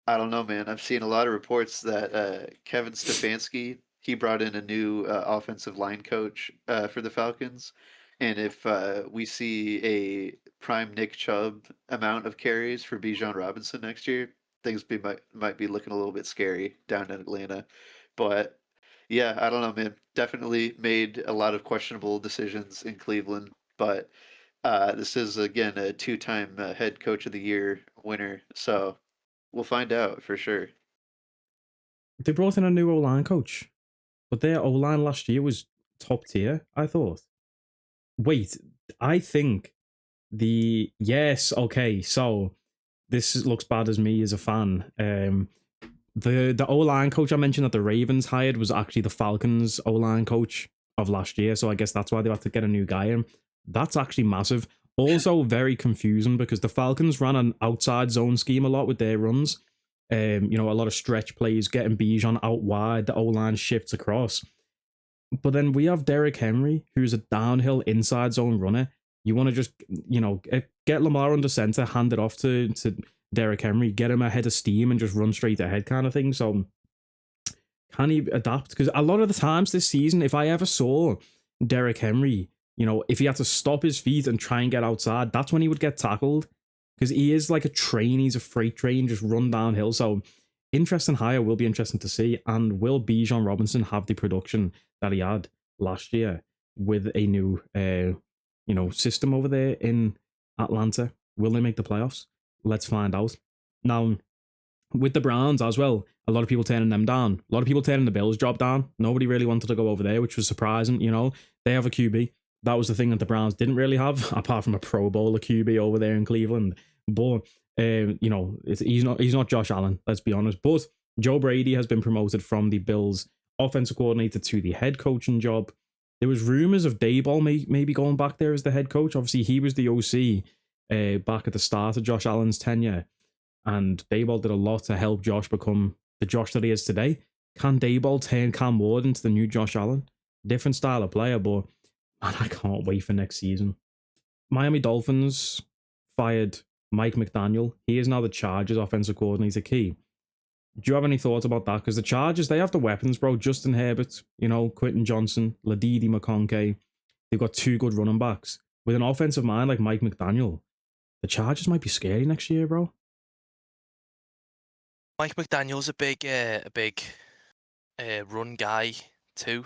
don't know, man. I've seen a lot of reports that Kevin Stefanski, he brought in a new offensive line coach for the Falcons. And if we see a prime Nick Chubb amount of carries for Bijan Robinson next year, things might be looking a little bit scary down in Atlanta. But yeah, I don't know, man. Definitely made a lot of questionable decisions in Cleveland. But this is, again, a 2-time head coach of the year winner. So We'll find out for sure. They brought in a new O-line coach, but their O-line last year was top tier, I thought. Wait, I think yes, okay, so this looks bad as me as a fan. The O-line coach I mentioned that the Ravens hired was actually the Falcons O-line coach of last year, so I guess that's why they had to get a new guy in. That's actually massive. Also very confusing because the Falcons ran an outside zone scheme a lot with their runs. A lot of stretch plays, getting Bijan out wide, the O-line shifts across. But then we have Derrick Henry, who's a downhill inside zone runner. You want to just, get Lamar under center, hand it off to Derrick Henry, get him ahead of steam and just run straight ahead kind of thing. So can he adapt? Because a lot of the times this season, if I ever saw Derrick Henry, if he had to stop his feet and try and get outside, that's when he would get tackled. Because he is like a train, he's a freight train, just run downhill. So interesting hire, will be interesting to see. And will Bijan Robinson have the production that he had last year with a new system over there in Atlanta? Will they make the playoffs? Let's find out. Now, with the Browns as well, a lot of people turning them down. A lot of people turning the Bills' job down. Nobody really wanted to go over there, which was surprising. They have a QB. That was the thing that the Browns didn't really have, apart from a Pro Bowler QB over there in Cleveland. But he's not Josh Allen. Let's be honest. But Joe Brady has been promoted from the Bills' offensive coordinator to the head coaching job. There was rumors of Daboll maybe going back there as the head coach. Obviously, he was the OC back at the start of Josh Allen's tenure, and Daboll did a lot to help Josh become the Josh that he is today. Can Daboll turn Cam Ward into the new Josh Allen? Different style of player, but man, I can't wait for next season. Miami Dolphins fired Mike McDaniel. He is now the Chargers offensive coordinator. Key, do you have any thoughts about that? Because the Chargers, they have the weapons, bro. Justin Herbert, Quentin Johnson, Ladidi McConkey. They've got two good running backs. With an offensive mind like Mike McDaniel, the Chargers might be scary next year, bro. Mike McDaniel's a big run guy too.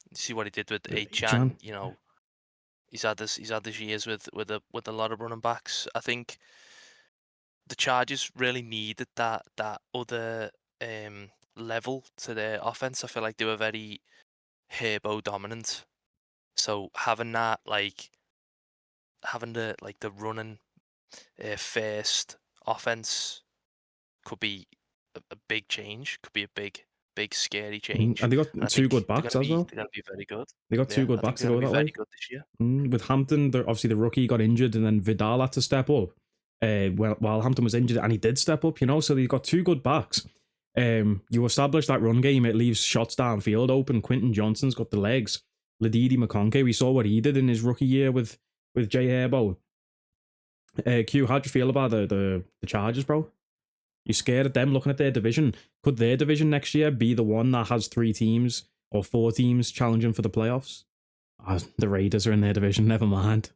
You see what he did with Achan. He's had this years with a lot of running backs. I think the Chargers really needed that other level to their offense. I feel like they were very Herbo dominant. So having that, having the running first offense could be a big change. Could be a big scary change. And they got two good backs as well. They're going to be very good. They got two good backs to go that way. Very good this year. With Hampton, obviously the rookie got injured, and then Vidal had to step up. While Hampton was injured, and he did step up, so they got two good backs. You establish that run game, it leaves shots downfield open. Quentin Johnson's got the legs. Ladidi McConkey, we saw what he did in his rookie year with Jay Herbo. Q, how'd you feel about the Chargers, bro? You scared of them looking at their division? Could their division next year be the one that has 3 teams or 4 teams challenging for the playoffs? The Raiders are in their division, never mind.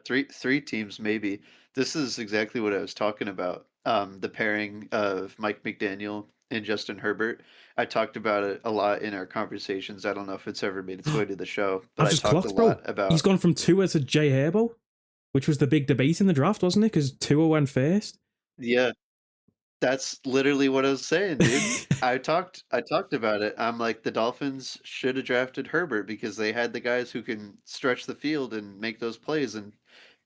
Three teams maybe. This is exactly what I was talking about. The pairing of Mike McDaniel and Justin Herbert. I talked about it a lot in our conversations. I don't know if it's ever made its way to the show, but I talked a lot about. He's gone from Tua to Jay Herbo, which was the big debate in the draft, wasn't it? Because Tua went first. Yeah, that's literally what I was saying, dude. I talked about it. I'm like, the Dolphins should have drafted Herbert because they had the guys who can stretch the field and make those plays, and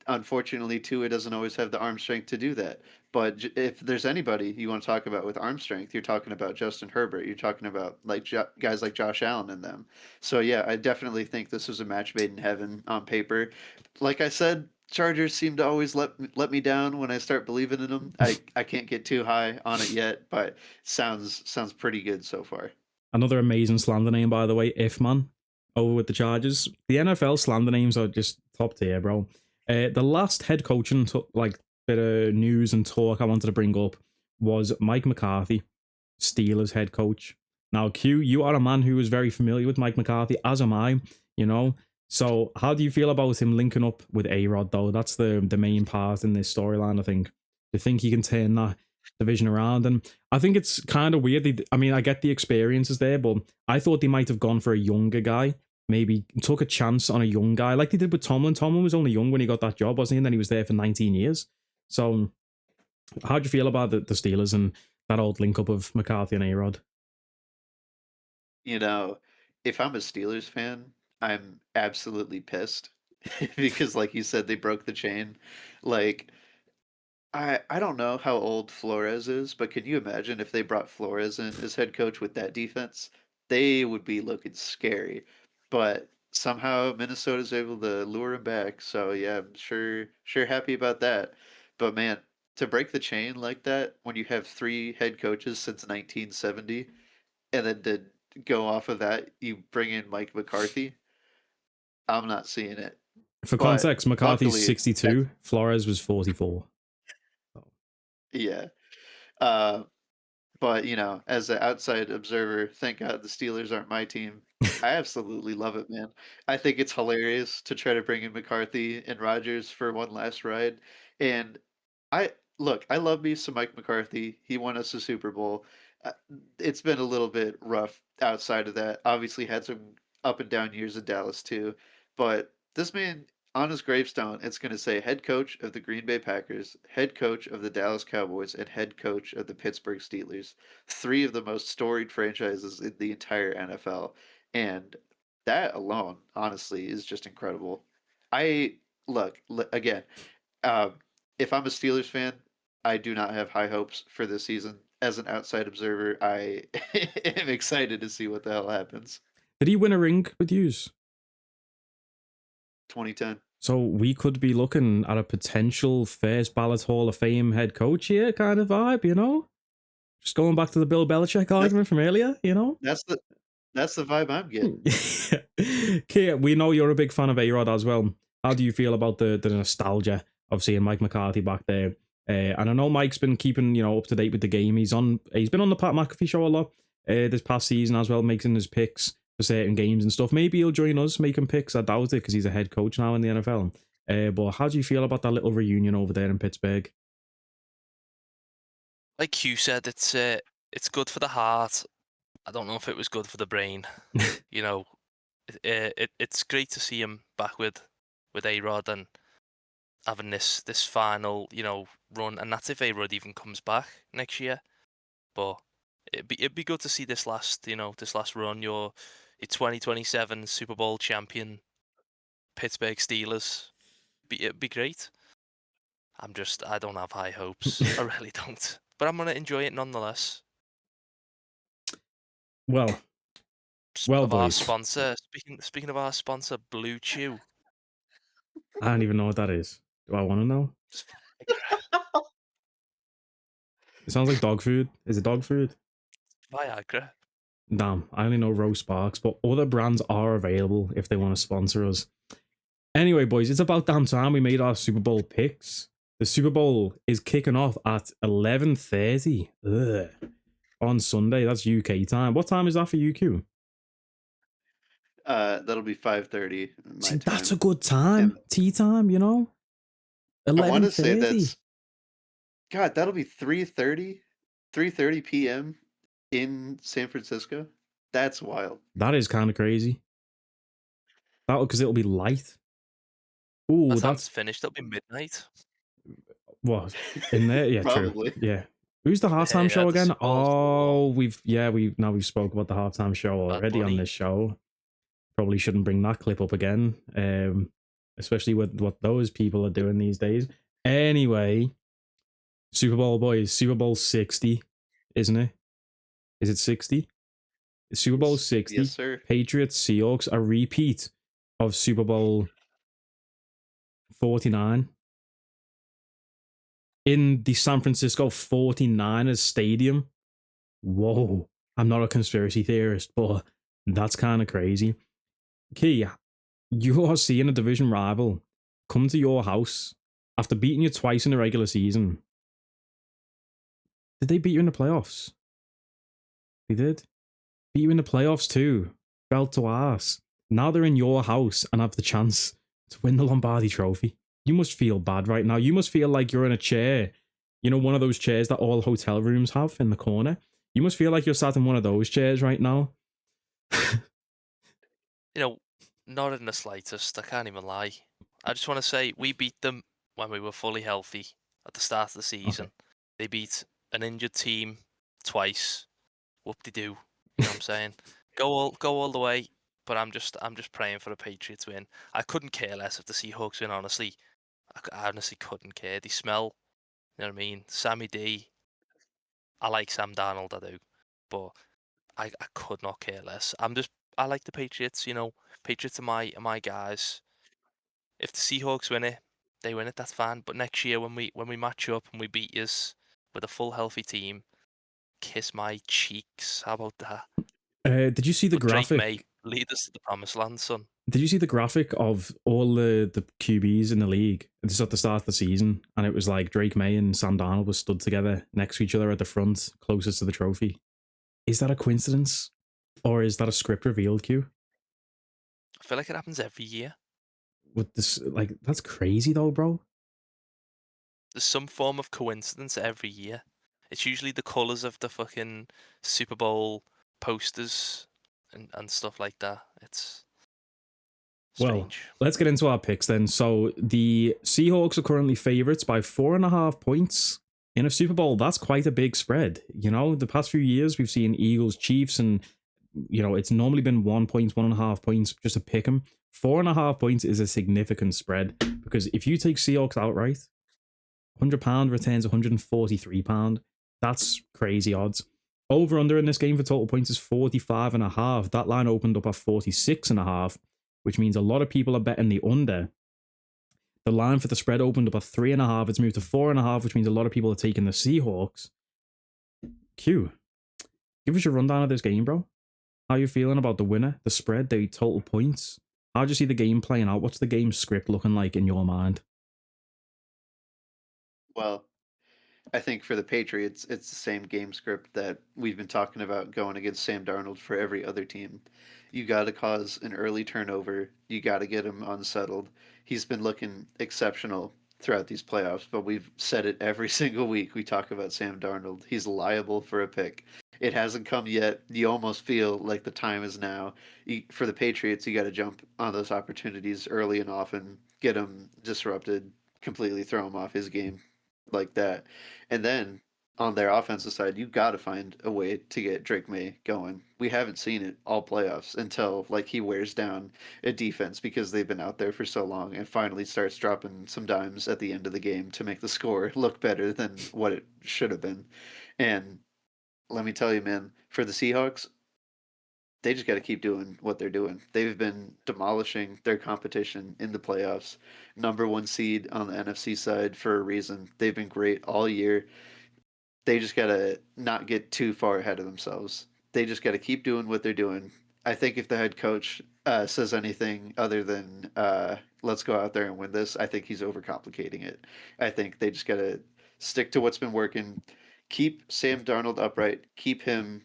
unfortunately, Tua doesn't always have the arm strength to do that. But if there's anybody you want to talk about with arm strength, you're talking about Justin Herbert. You're talking about guys like Josh Allen and them. So yeah, I definitely think this was a match made in heaven on paper. Like I said, Chargers seem to always let me down when I start believing in them. I can't get too high on it yet, but sounds pretty good so far. Another amazing slander name, by the way, Ifman, over with the Chargers. The NFL slander names are just top tier, bro. The last head coaching bit of news and talk I wanted to bring up was Mike McCarthy, Steelers head coach. Now, Q, you are a man who is very familiar with Mike McCarthy, as am I, So how do you feel about him linking up with A-Rod, though? That's the main part in this storyline, I think. Do you think he can turn that division around? And I think it's kind of weird. I get the experiences there, but I thought they might have gone for a younger guy. Maybe took a chance on a young guy like they did with Tomlin. Tomlin was only young when he got that job, wasn't he? And then he was there for 19 years. So, how do you feel about the Steelers and that old link up of McCarthy and A-Rod? You know, if I'm a Steelers fan, I'm absolutely pissed because, like you said, they broke the chain. Like, I don't know how old Flores is, but can you imagine if they brought Flores in as head coach with that defense? They would be looking scary. But somehow Minnesota's able to lure him back. So yeah, I'm sure happy about that. But man, to break the chain like that when you have three head coaches since 1970, and then to go off of that, you bring in Mike McCarthy. I'm not seeing it. For But context, McCarthy's luckily, 62, Flores was 44. yeah. Uh, But, as an outside observer, thank God the Steelers aren't my team. I absolutely love it, man. I think it's hilarious to try to bring in McCarthy and Rodgers for one last ride. And I love me some Mike McCarthy. He won us a Super Bowl. Uh, it's been a little bit rough outside of that. Obviously, had some up and down years in Dallas too. But this man, on his gravestone, it's going to say head coach of the Green Bay Packers, head coach of the Dallas Cowboys, and head coach of the Pittsburgh Steelers. Three of the most storied franchises in the entire NFL. And that alone, honestly, is just incredible. I again, um, if I'm a Steelers fan, I do not have high hopes for this season. As an outside observer, I am excited to see what the hell happens. Did he win a ring with yous? 2010. So we could be looking at a potential first ballot Hall of Fame head coach here kind of vibe, you know? Just going back to the Bill Belichick argument from earlier, you know? That's the vibe I'm getting. Kate, we know you're a big fan of A-Rod as well. How do you feel about the nostalgia of seeing Mike McCarthy back there? And I know Mike's been keeping, up to date with the game. He's been on the Pat McAfee show a lot this past season as well, making his picks for certain games and stuff. Maybe he'll join us making picks. I doubt it because he's a head coach now in the NFL. But how do you feel about that little reunion over there in Pittsburgh? Like Q said, it's good for the heart. I don't know if it was good for the brain. It's great to see him back with A-Rod and having this final run, and that's if A-Rod even comes back next year. But it'd be good to see this last run. Your 2027 Super Bowl champion Pittsburgh Steelers. It'd be great. I don't have high hopes. I really don't. But I'm gonna enjoy it nonetheless. Well, Of our boys. sponsor. Speaking of our sponsor, Blue Chew. I don't even know what that is. Do I want to know? It sounds like dog food. Is it dog food? Viagra. Damn, I only know Rose Sparks, but other brands are available if they want to sponsor us. Anyway, boys, it's about damn time we made our Super Bowl picks. The Super Bowl is kicking off at 11:30 on Sunday. That's UK time. What time is that for UQ? That'll be 5:30 my See, time. that's a good time. Tea time, 11:30. I want to say that'll be 3:30 p.m. in San Francisco. That's wild. That is kind of crazy. Because it'll be light. Ooh, that's finished. It'll be midnight. What? In there? Yeah, Probably. True. Yeah. Who's the halftime show again? Oh, we've spoke about the halftime show already on this show. Probably shouldn't bring that clip up again. Especially with what those people are doing these days. Anyway, Super Bowl boys, Super Bowl 60, isn't it? Is it 60? Super Bowl 60. Yes, sir. Patriots, Seahawks, a repeat of Super Bowl 49 in the San Francisco 49ers stadium. Whoa, I'm not a conspiracy theorist, but that's kind of crazy. Key, you are seeing a division rival come to your house after beating you twice in the regular season. Did they beat you in the playoffs? They did. Beat you in the playoffs too. Belt to ass. Now they're in your house and have the chance to win the Lombardi Trophy. You must feel bad right now. You must feel like you're in a chair. One of those chairs that all hotel rooms have in the corner. You must feel like you're sat in one of those chairs right now. Not in the slightest. I can't even lie. I just want to say we beat them when we were fully healthy. at the start of the season. Okay. They beat an injured team twice. Whoop-de-doo. You know what I'm saying? Go all the way. But I'm just praying for a Patriots win. I couldn't care less if the Seahawks win. Honestly, I honestly couldn't care. They smell. You know what I mean? Sammy D. I like Sam Darnold, I do, but I could not care less. I like the Patriots. You know, Patriots are my guys. If the Seahawks win it, they win it. That's fine. But next year when we match up and we beat yous with a full healthy team, kiss my cheeks. How about that? Did you see the But Drake graphic? May, lead us to the promised land, son. Did you see the graphic of all the QBs in the league? This is at the start of the season, and it was like Drake May and Sam Darnold were stood together next to each other at the front, closest to the trophy. Is that a coincidence, or is that a script revealed? Q? I feel like it happens every year. With this, like, that's crazy though, bro. There's some form of coincidence every year. It's usually the colours of the fucking Super Bowl posters and stuff like that. It's strange. Well, let's get into our picks then. So the Seahawks are currently favorites by 4.5 points in a Super Bowl. That's quite a big spread. You know, the past few years we've seen Eagles, Chiefs, and you know it's normally been 1 point, 1.5 points just to pick them. 4.5 points is a significant spread because if you take Seahawks outright, £100 returns £143. That's crazy odds. Over under in this game for total points is 45.5. That line opened up at 46.5, which means a lot of people are betting the under. The line for the spread opened up at 3.5. It's moved to 4.5, which means a lot of people are taking the Seahawks. Q, give us your rundown of this game, bro. How you feeling about the winner, the spread, the total points? How do you see the game playing out? What's the game script looking like in your mind? Well, I think for the Patriots, it's the same game script that we've been talking about going against Sam Darnold for every other team. You got to cause an early turnover. You got to get him unsettled. He's been looking exceptional throughout these playoffs, but we've said it every single week. We talk about Sam Darnold. He's liable for a pick. It hasn't come yet. You almost feel like the time is now. For the Patriots, you got to jump on those opportunities early and often, get him disrupted, completely throw him off his game like that. And then on their offensive side, you got to find a way to get Drake May going. We haven't seen it all playoffs until like he wears down a defense because they've been out there for so long and finally starts dropping some dimes at the end of the game to make the score look better than what it should have been. And let me tell you, man, for the Seahawks, they just got to keep doing what they're doing. They've been demolishing their competition in the playoffs. Number 1 seed on the NFC side for a reason. They've been great all year. They just got to not get too far ahead of themselves. They just got to keep doing what they're doing. I think if the head coach says anything other than let's go out there and win this, I think he's overcomplicating it. I think they just got to stick to what's been working, keep Sam Darnold upright, keep him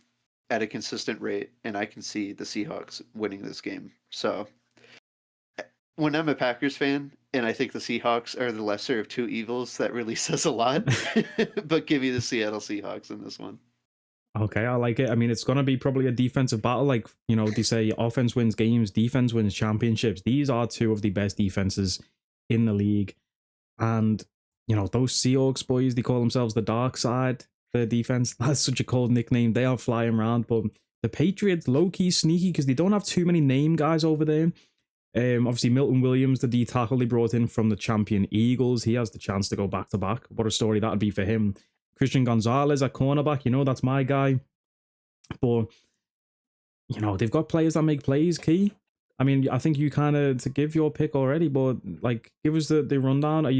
at a consistent rate, and I can see the Seahawks winning this game. So when I'm a Packers fan and I think the Seahawks are the lesser of two evils, that really says a lot. But give me the Seattle Seahawks in this one. Okay, I like it. I mean, it's going to be probably a defensive battle. Like, you know, they say offense wins games, defense wins championships. These are two of the best defenses in the league. And, you know, those Seahawks boys, they call themselves the dark side. The defense, that's such a cold nickname. They are flying around, but the Patriots low-key sneaky because they don't have too many name guys over there. Obviously Milton Williams, the D tackle they brought in from the champion Eagles, he has the chance to go back to back. What a story that'd be for him. Christian Gonzalez at cornerback, you know, that's my guy. But you know, they've got players that make plays. Key, I mean, I think you kind of to give your pick already, but like give us the rundown. Are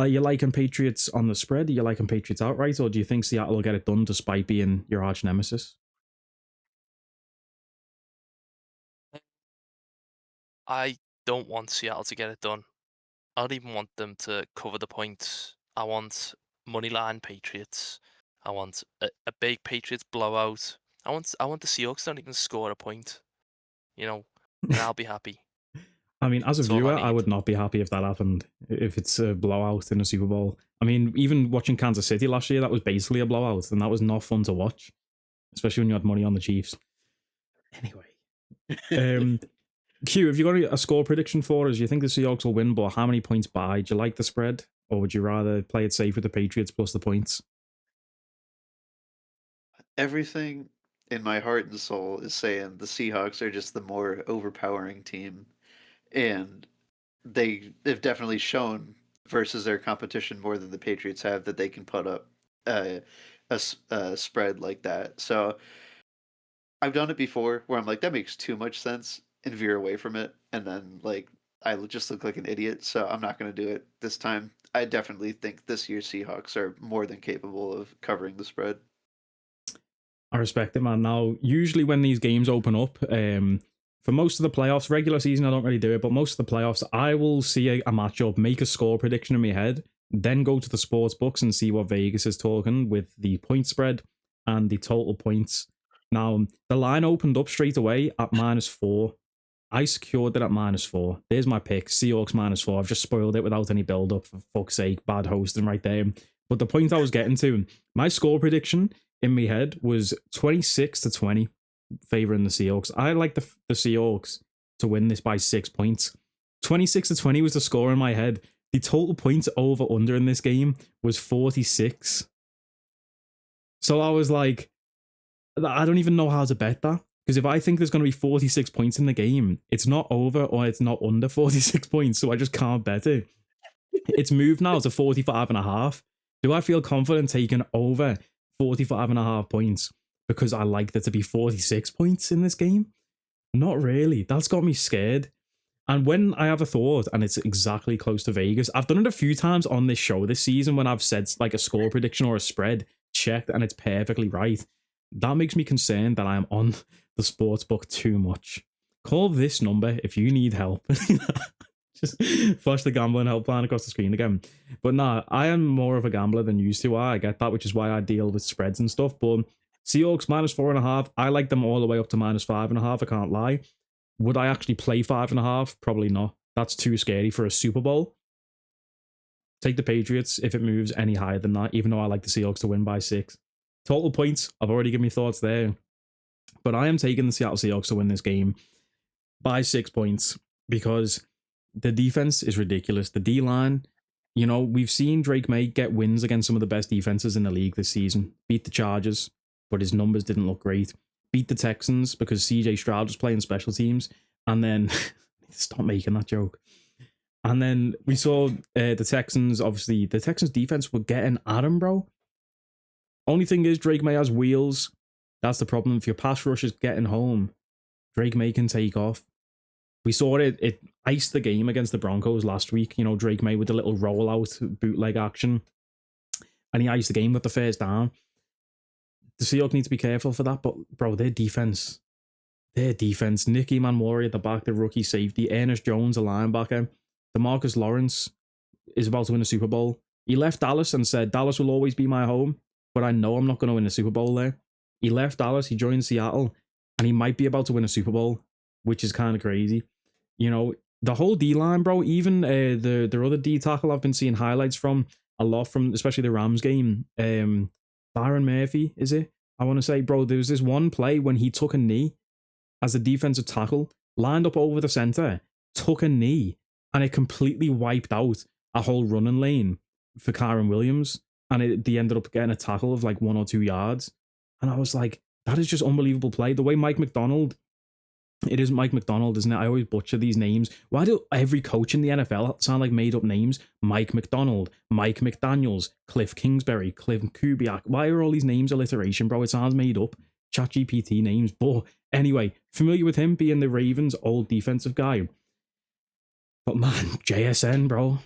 you liking Patriots on the spread? Are you liking Patriots outright? Or do you think Seattle will get it done despite being your arch nemesis? I don't want Seattle to get it done. I don't even want them to cover the points. I want moneyline Patriots. I want a big Patriots blowout. I want the Seahawks to not even score a point. You know, and I'll be happy. I mean, as a That's all I viewer, I need. would not be happy if that happened. If it's a blowout in a Super Bowl. I mean, even watching Kansas City last year, that was basically a blowout, and that was not fun to watch, especially when you had money on the Chiefs. Anyway, Q, have you got a score prediction for us? You think the Seahawks will win, but how many points by? Do you like the spread? or would you rather play it safe with the Patriots plus the points? Everything in my heart and soul is saying the Seahawks are just the more overpowering team, and they've definitely shown versus their competition more than the Patriots have that they can put up a spread like that. So I've done it before where I'm like, that makes too much sense and veer away from it, and then like I just look like an idiot. So I'm not going to do it this time. I definitely think this year's Seahawks are more than capable of covering the spread. I respect it, man. Now, usually when these games open up, for most of the playoffs, regular season, I don't really do it, but most of the playoffs, I will see a matchup, make a score prediction in my head, then go to the sports books and see what Vegas is talking with the point spread and the total points. Now, the line opened up straight away at -4. I secured it at -4. There's my pick, Seahawks -4. I've just spoiled it without any build up, for fuck's sake, bad hosting right there. But the point I was getting to, my score prediction in my head was 26-20 favoring the Seahawks. I like the Seahawks to win this by 6 points. 26-20 was the score in my head. The total points over under in this game was 46. So I was like, I don't even know how to bet that. Because if I think there's going to be 46 points in the game, it's not over or it's not under 46 points. So I just can't bet it. It's moved now to 45.5. Do I feel confident taking over 45.5 points because I like there to be 46 points in this game? Not really. That's got me scared. And when I have a thought and it's exactly close to Vegas, I've done it a few times on this show this season when I've said like a score prediction or a spread, checked, and it's perfectly right. That makes me concerned that I am on the sportsbook too much. Call this number if you need help. Just flash the gambling helpline across the screen again. But nah, I am more of a gambler than used to. I get that, which is why I deal with spreads and stuff. But Seahawks -4.5, I like them all the way up to -5.5. I can't lie. Would I actually play 5.5? Probably not. That's too scary for a Super Bowl. Take the Patriots if it moves any higher than that, even though I like the Seahawks to win by 6. Total points, I've already given me thoughts there. But I am taking the Seattle Seahawks to win this game by 6 points because the defense is ridiculous. The D-line, you know, we've seen Drake May get wins against some of the best defenses in the league this season. Beat the Chargers, but his numbers didn't look great. Beat the Texans because CJ Stroud was playing special teams. And then, stop making that joke. And then we saw the Texans, obviously, the Texans defense were getting at him, bro. Only thing is, Drake May has wheels. That's the problem. If your pass rush is getting home, Drake May can take off. We saw it iced the game against the Broncos last week. You know, Drake May with the little rollout bootleg action. And he iced the game with the first down. The Seahawks need to be careful for that. But, bro, their defense. Nicky Manwari at the back, the rookie safety. Ernest Jones, a linebacker. DeMarcus Lawrence is about to win a Super Bowl. He left Dallas and said, Dallas will always be my home, but I know I'm not going to win a Super Bowl there. He left Dallas, he joined Seattle, and he might be about to win a Super Bowl, which is kind of crazy. You know, the whole D-line, bro, even the other D-tackle I've been seeing highlights from a lot from, especially the Rams game, Byron Murphy, is it? I want to say, bro, there was this one play when he took a knee as a defensive tackle, lined up over the center, took a knee, and it completely wiped out a whole running lane for Kyren Williams. And they ended up getting a tackle of like 1 or 2 yards. And I was like, that is just unbelievable play. The way Mike McDonald, it is Mike McDonald, isn't it? I always butcher these names. Why do every coach in the NFL sound like made up names? Mike McDonald, Mike McDaniels, Cliff Kingsbury, Cliff Kubiak. Why are all these names alliteration, bro? It sounds made up. ChatGPT names. But anyway, familiar with him being the Ravens' old defensive guy. But man, JSN, bro.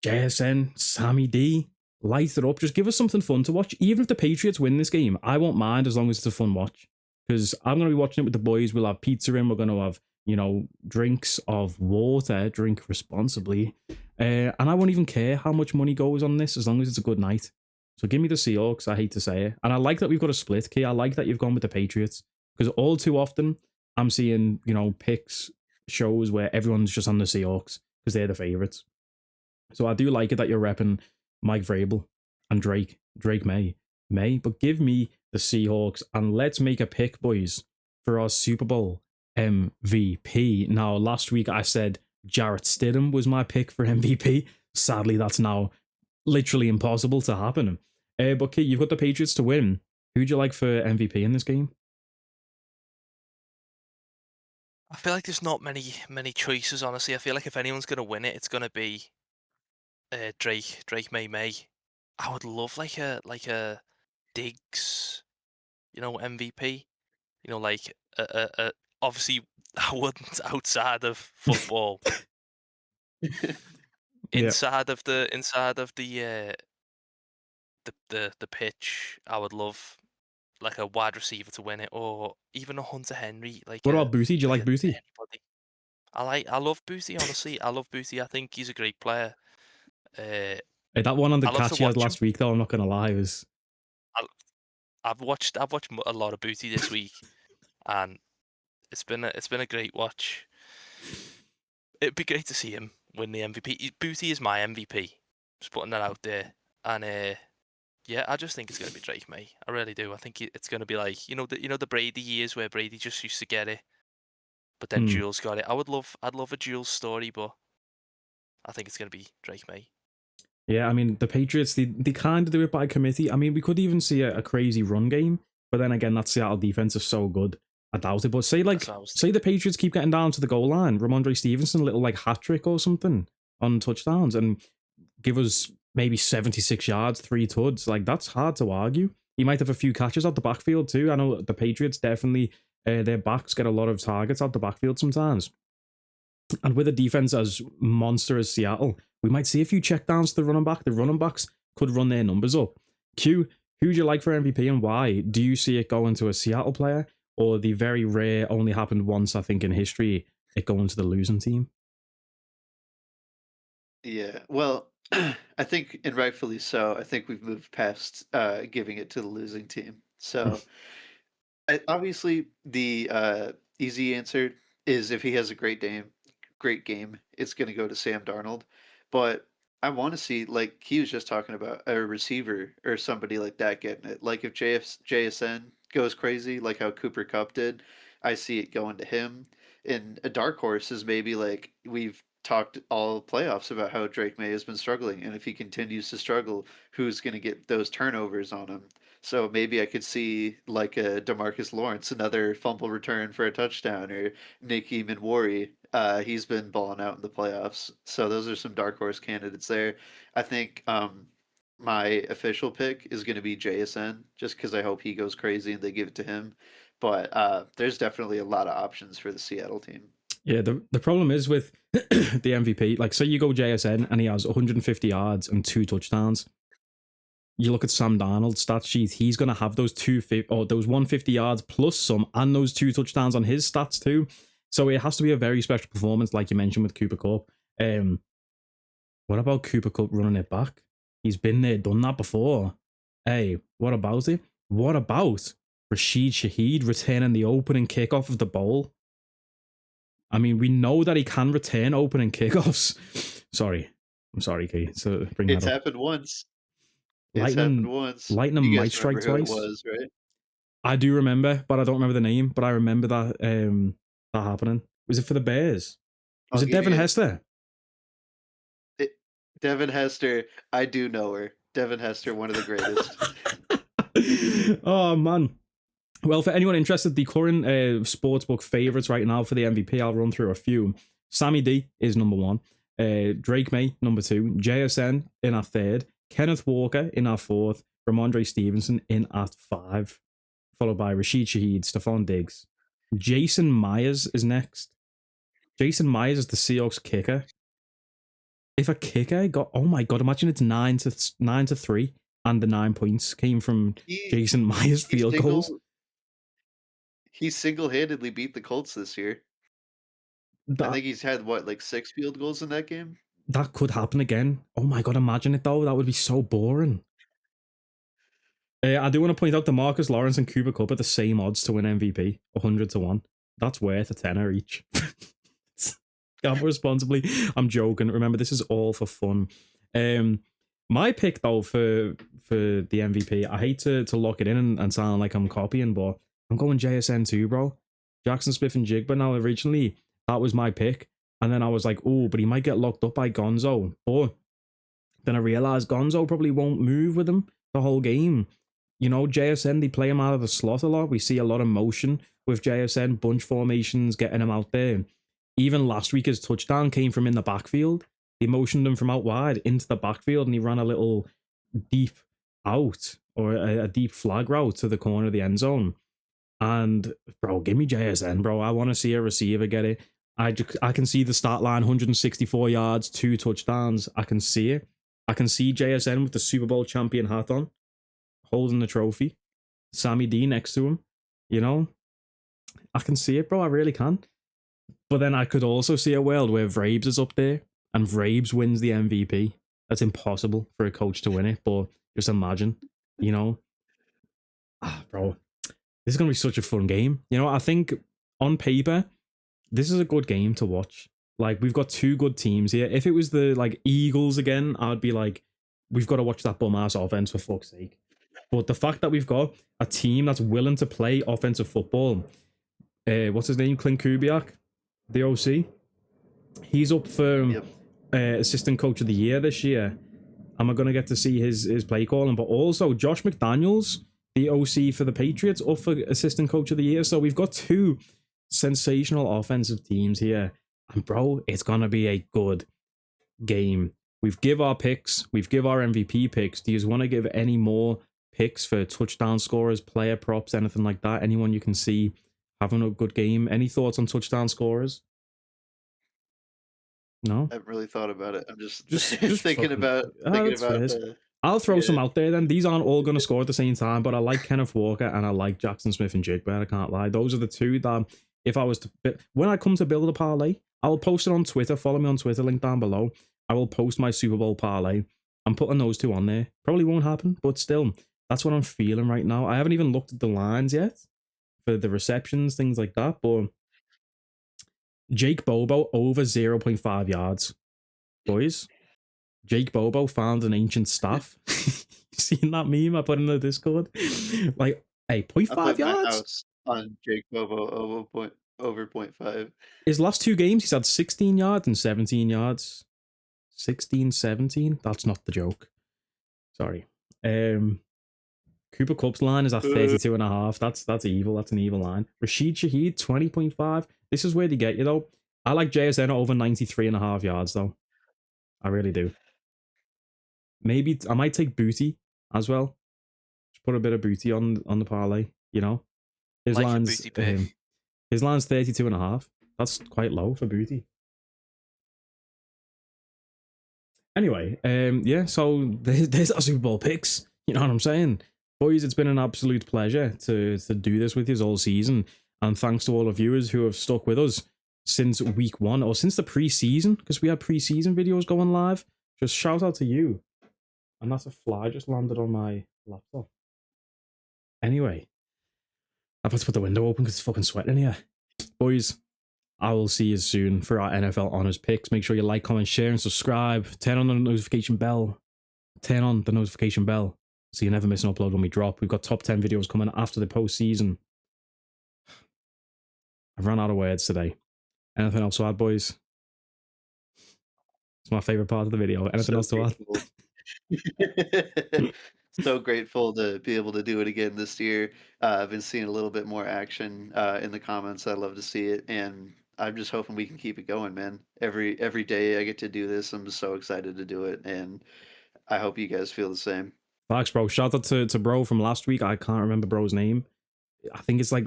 JSN, Sammy D. Light it up. Just give us something fun to watch. Even if the Patriots win this game, I won't mind as long as it's a fun watch. Because I'm going to be watching it with the boys. We'll have pizza in. We're going to have, you know, drinks of water. Drink responsibly. And I won't even care how much money goes on this as long as it's a good night. So give me the Seahawks. I hate to say it. And I like that we've got a split, Key. I like that you've gone with the Patriots. Because all too often, I'm seeing, you know, picks, shows where everyone's just on the Seahawks because they're the favourites. So I do like it that you're repping Mike Vrabel and Drake May, but give me the Seahawks and let's make a pick, boys, for our Super Bowl MVP. Now, last week I said Jarrett Stidham was my pick for MVP. Sadly, that's now literally impossible to happen. But Kate, you've got the Patriots to win. Who'd you like for MVP in this game? I feel like there's not many choices, honestly. I feel like if anyone's going to win it, it's going to be Drake May. I would love like a Diggs, MVP. Like obviously I wouldn't outside of football. Inside of the pitch, I would love like a wide receiver to win it, or even a Hunter Henry. Like What about Booty? Do you like Booty? anybody. I love Booty, honestly. I love Booty. I think he's a great player. Hey, that one on the I love catch to he had watch him. last week, though, I'm not gonna lie, was I've watched a lot of Booty this week, and it's been a great watch. It'd be great to see him win the MVP. Booty is my MVP. Just putting that out there, and yeah, I just think it's gonna be Drake May. I really do. I think it's gonna be like the Brady years where Brady just used to get it, but then Jules got it. I'd love a Jules story, but I think it's gonna be Drake May. Yeah, I mean, the Patriots, they kind of do it by committee. I mean, we could even see a crazy run game, but then again, that Seattle defense is so good. I doubt it. But say the Patriots keep getting down to the goal line, Ramondre Stevenson, little like hat trick or something on touchdowns, and give us maybe 76 yards, 3 tuds. Like, that's hard to argue. He might have a few catches out the backfield too. I know the Patriots definitely, their backs get a lot of targets out the backfield sometimes. And with a defense as monster as Seattle, we might see a few checkdowns to the running back. The running backs could run their numbers up. Q, who do you like for MVP and why? Do you see it going to a Seattle player, or the very rare, only happened once, I think, in history, it going to the losing team? Yeah, well, I think, and rightfully so, I think we've moved past giving it to the losing team. So, obviously, the easy answer is if he has a great game, it's going to go to Sam Darnold. But I want to see, like he was just talking about, a receiver or somebody like that getting it. Like if JSN goes crazy, like how Cooper Kupp did, I see it going to him. And a dark horse is maybe like we've talked all playoffs about how Drake May has been struggling, and if he continues to struggle, who's going to get those turnovers on him? So maybe I could see like a DeMarcus Lawrence, another fumble return for a touchdown, or Nicky Minwari. He's been balling out in the playoffs. So those are some dark horse candidates there. I think my official pick is going to be JSN, just because I hope he goes crazy and they give it to him. But there's definitely a lot of options for the Seattle team. Yeah, the problem is with the MVP, like say you go JSN and he has 150 yards and 2 touchdowns. You look at Sam Darnold's stat sheet, he's going to have those 150 yards plus some and those 2 touchdowns on his stats too. So it has to be a very special performance, like you mentioned with Cooper Kupp. What about Cooper Kupp running it back? He's been there, done that before. Hey, what about it? What about Rashid Shaheed returning the opening kickoff of the bowl? I mean, we know that he can return opening kickoffs. I'm sorry, Kate. So bring that up. It's happened once. Lightning might strike twice. It was, right? I do remember, but I don't remember the name. But I remember that that happening. Was it for the Bears? Was it Devin Hester? Devin Hester. I do know her. Devin Hester, one of the greatest. Oh man. Well, for anyone interested, the current sportsbook favorites right now for the MVP, I'll run through a few. Sammy D is number 1. Drake May, number 2. JSN in our 3rd. Kenneth Walker in our 4th. Ramondre Stevenson in our 5. Followed by Rashid Shaheed, Stephon Diggs. Jason Myers is next. Jason Myers is the Seahawks kicker. If a kicker got, oh my god, imagine it's 9-3 and the 9 points came from Jason Myers field goals. He single-handedly beat the Colts this year. I think he's had, like 6 field goals in that game? That could happen again. Oh my god, imagine it though. That would be so boring. I do want to point out that Marcus Lawrence and Cooper Kupp are the same odds to win MVP, 100-1. That's worth a tenner each. Gamble responsibly. I'm joking. Remember, this is all for fun. My pick though for the MVP, I hate to lock it in and sound like I'm copying, but I'm going JSN too, bro. Jackson Smith-Njigba. Now, originally, that was my pick. And then I was like, oh, but he might get locked up by Gonzo. But Then I realized Gonzo probably won't move with him the whole game. You know, JSN, they play him out of the slot a lot. We see a lot of motion with JSN, bunch formations, getting him out there. Even last week, his touchdown came from in the backfield. They motioned him from out wide into the backfield, and he ran a little deep out, or a deep flag route to the corner of the end zone. And, bro, give me JSN, bro. I want to see a receiver get it. I can see the start line, 164 yards, 2 touchdowns. I can see it. I can see JSN with the Super Bowl champion hat on, holding the trophy. Sammy D next to him. You know? I can see it, bro. I really can. But then I could also see a world where Vrabes is up there and Vrabes wins the MVP. That's impossible for a coach to win it, but just imagine, you know? Bro, this is going to be such a fun game. You know, I think on paper, this is a good game to watch. Like, we've got 2 good teams here. If it was the, like, Eagles again, I'd be like, we've got to watch that bum-ass offense for fuck's sake. But the fact that we've got a team that's willing to play offensive football, what's his name? Clint Kubiak, the OC. He's up for assistant coach of the year this year. And we're going to get to see his play calling. But also, Josh McDaniels, the OC for the Patriots, up for assistant coach of the year. So we've got 2 sensational offensive teams here. And bro, it's going to be a good game. We've give our picks. We've give our MVP picks. Do you want to give any more picks for touchdown scorers, player props, anything like that? Anyone you can see having a good game? Any thoughts on touchdown scorers? No? I haven't really thought about it. I'm just fucking- thinking about I'll throw some out there then. These aren't all going to score at the same time, but I like Kenneth Walker and I like Jackson Smith and Jigba. I can't lie. Those are the 2 that if I was to... When I come to build a parlay, I'll post it on Twitter. Follow me on Twitter, link down below. I will post my Super Bowl parlay. I'm putting those 2 on there. Probably won't happen, but still, that's what I'm feeling right now. I haven't even looked at the lines yet for the receptions, things like that, but Jake Bobo over 0.5 yards. Boys, Jake Bobo found an ancient staff. Seen that meme I put in the Discord? Like, hey, 0.5 yards? On Jake Bobo over 0.5. His last 2 games, he's had 16 yards and 17 yards. 16, 17? That's not the joke. Sorry. Cooper Kupp's line is at 32.5. That's evil. That's an evil line. Rashid Shaheed, 20.5. This is where they get you, though. I like JSN over 93.5 yards, though. I really do. Maybe I might take Booty as well. Just put a bit of Booty on the parlay, you know? His Like line's Booty pick. his line's 32.5. That's quite low for Booty. Anyway, yeah, so there's our Super Bowl picks. You know what I'm saying? Boys, it's been an absolute pleasure to do this with you all season. And thanks to all the viewers who have stuck with us since week 1 or since the preseason, because we had preseason videos going live. Just shout out to you. And that's a fly just landed on my laptop. Anyway, I've had to put the window open because it's fucking sweating in here. Boys, I will see you soon for our NFL Honors picks. Make sure you like, comment, share, and subscribe. Turn on the notification bell. Turn on the notification bell so you never miss an upload when we drop. We've got top 10 videos coming after the postseason. I've run out of words today. Anything else to add, boys? It's my favorite part of the video. Anything else to add? So grateful to be able to do it again this year. I've been seeing a little bit more action in the comments. I love to see it, and I'm just hoping we can keep it going, man. Every day I get to do this, I'm so excited to do it, and I hope you guys feel the same. Thanks, bro. Shout out to bro from last week. I can't remember bro's name. I think it's like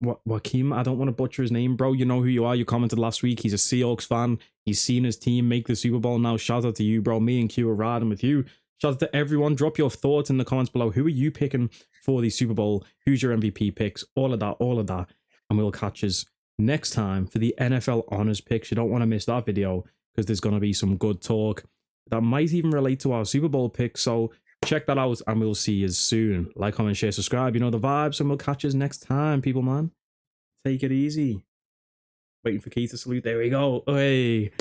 Joaquim. I don't want to butcher his name, bro. You know who you are. You commented last week. He's a Seahawks fan. He's seen his team make the Super Bowl now. Shout out to you, bro. Me and Q are riding with you. Shout out to everyone. Drop your thoughts in the comments below. Who are you picking for the Super Bowl? Who's your MVP picks? All of that. And we'll catch us next time for the NFL Honors picks. You don't want to miss that video because there's going to be some good talk that might even relate to our Super Bowl picks. So check that out and we'll see you soon. Like, comment, share, subscribe. You know the vibes, and we'll catch us next time, people, man. Take it easy. Waiting for Keith to salute. There we go. Hey.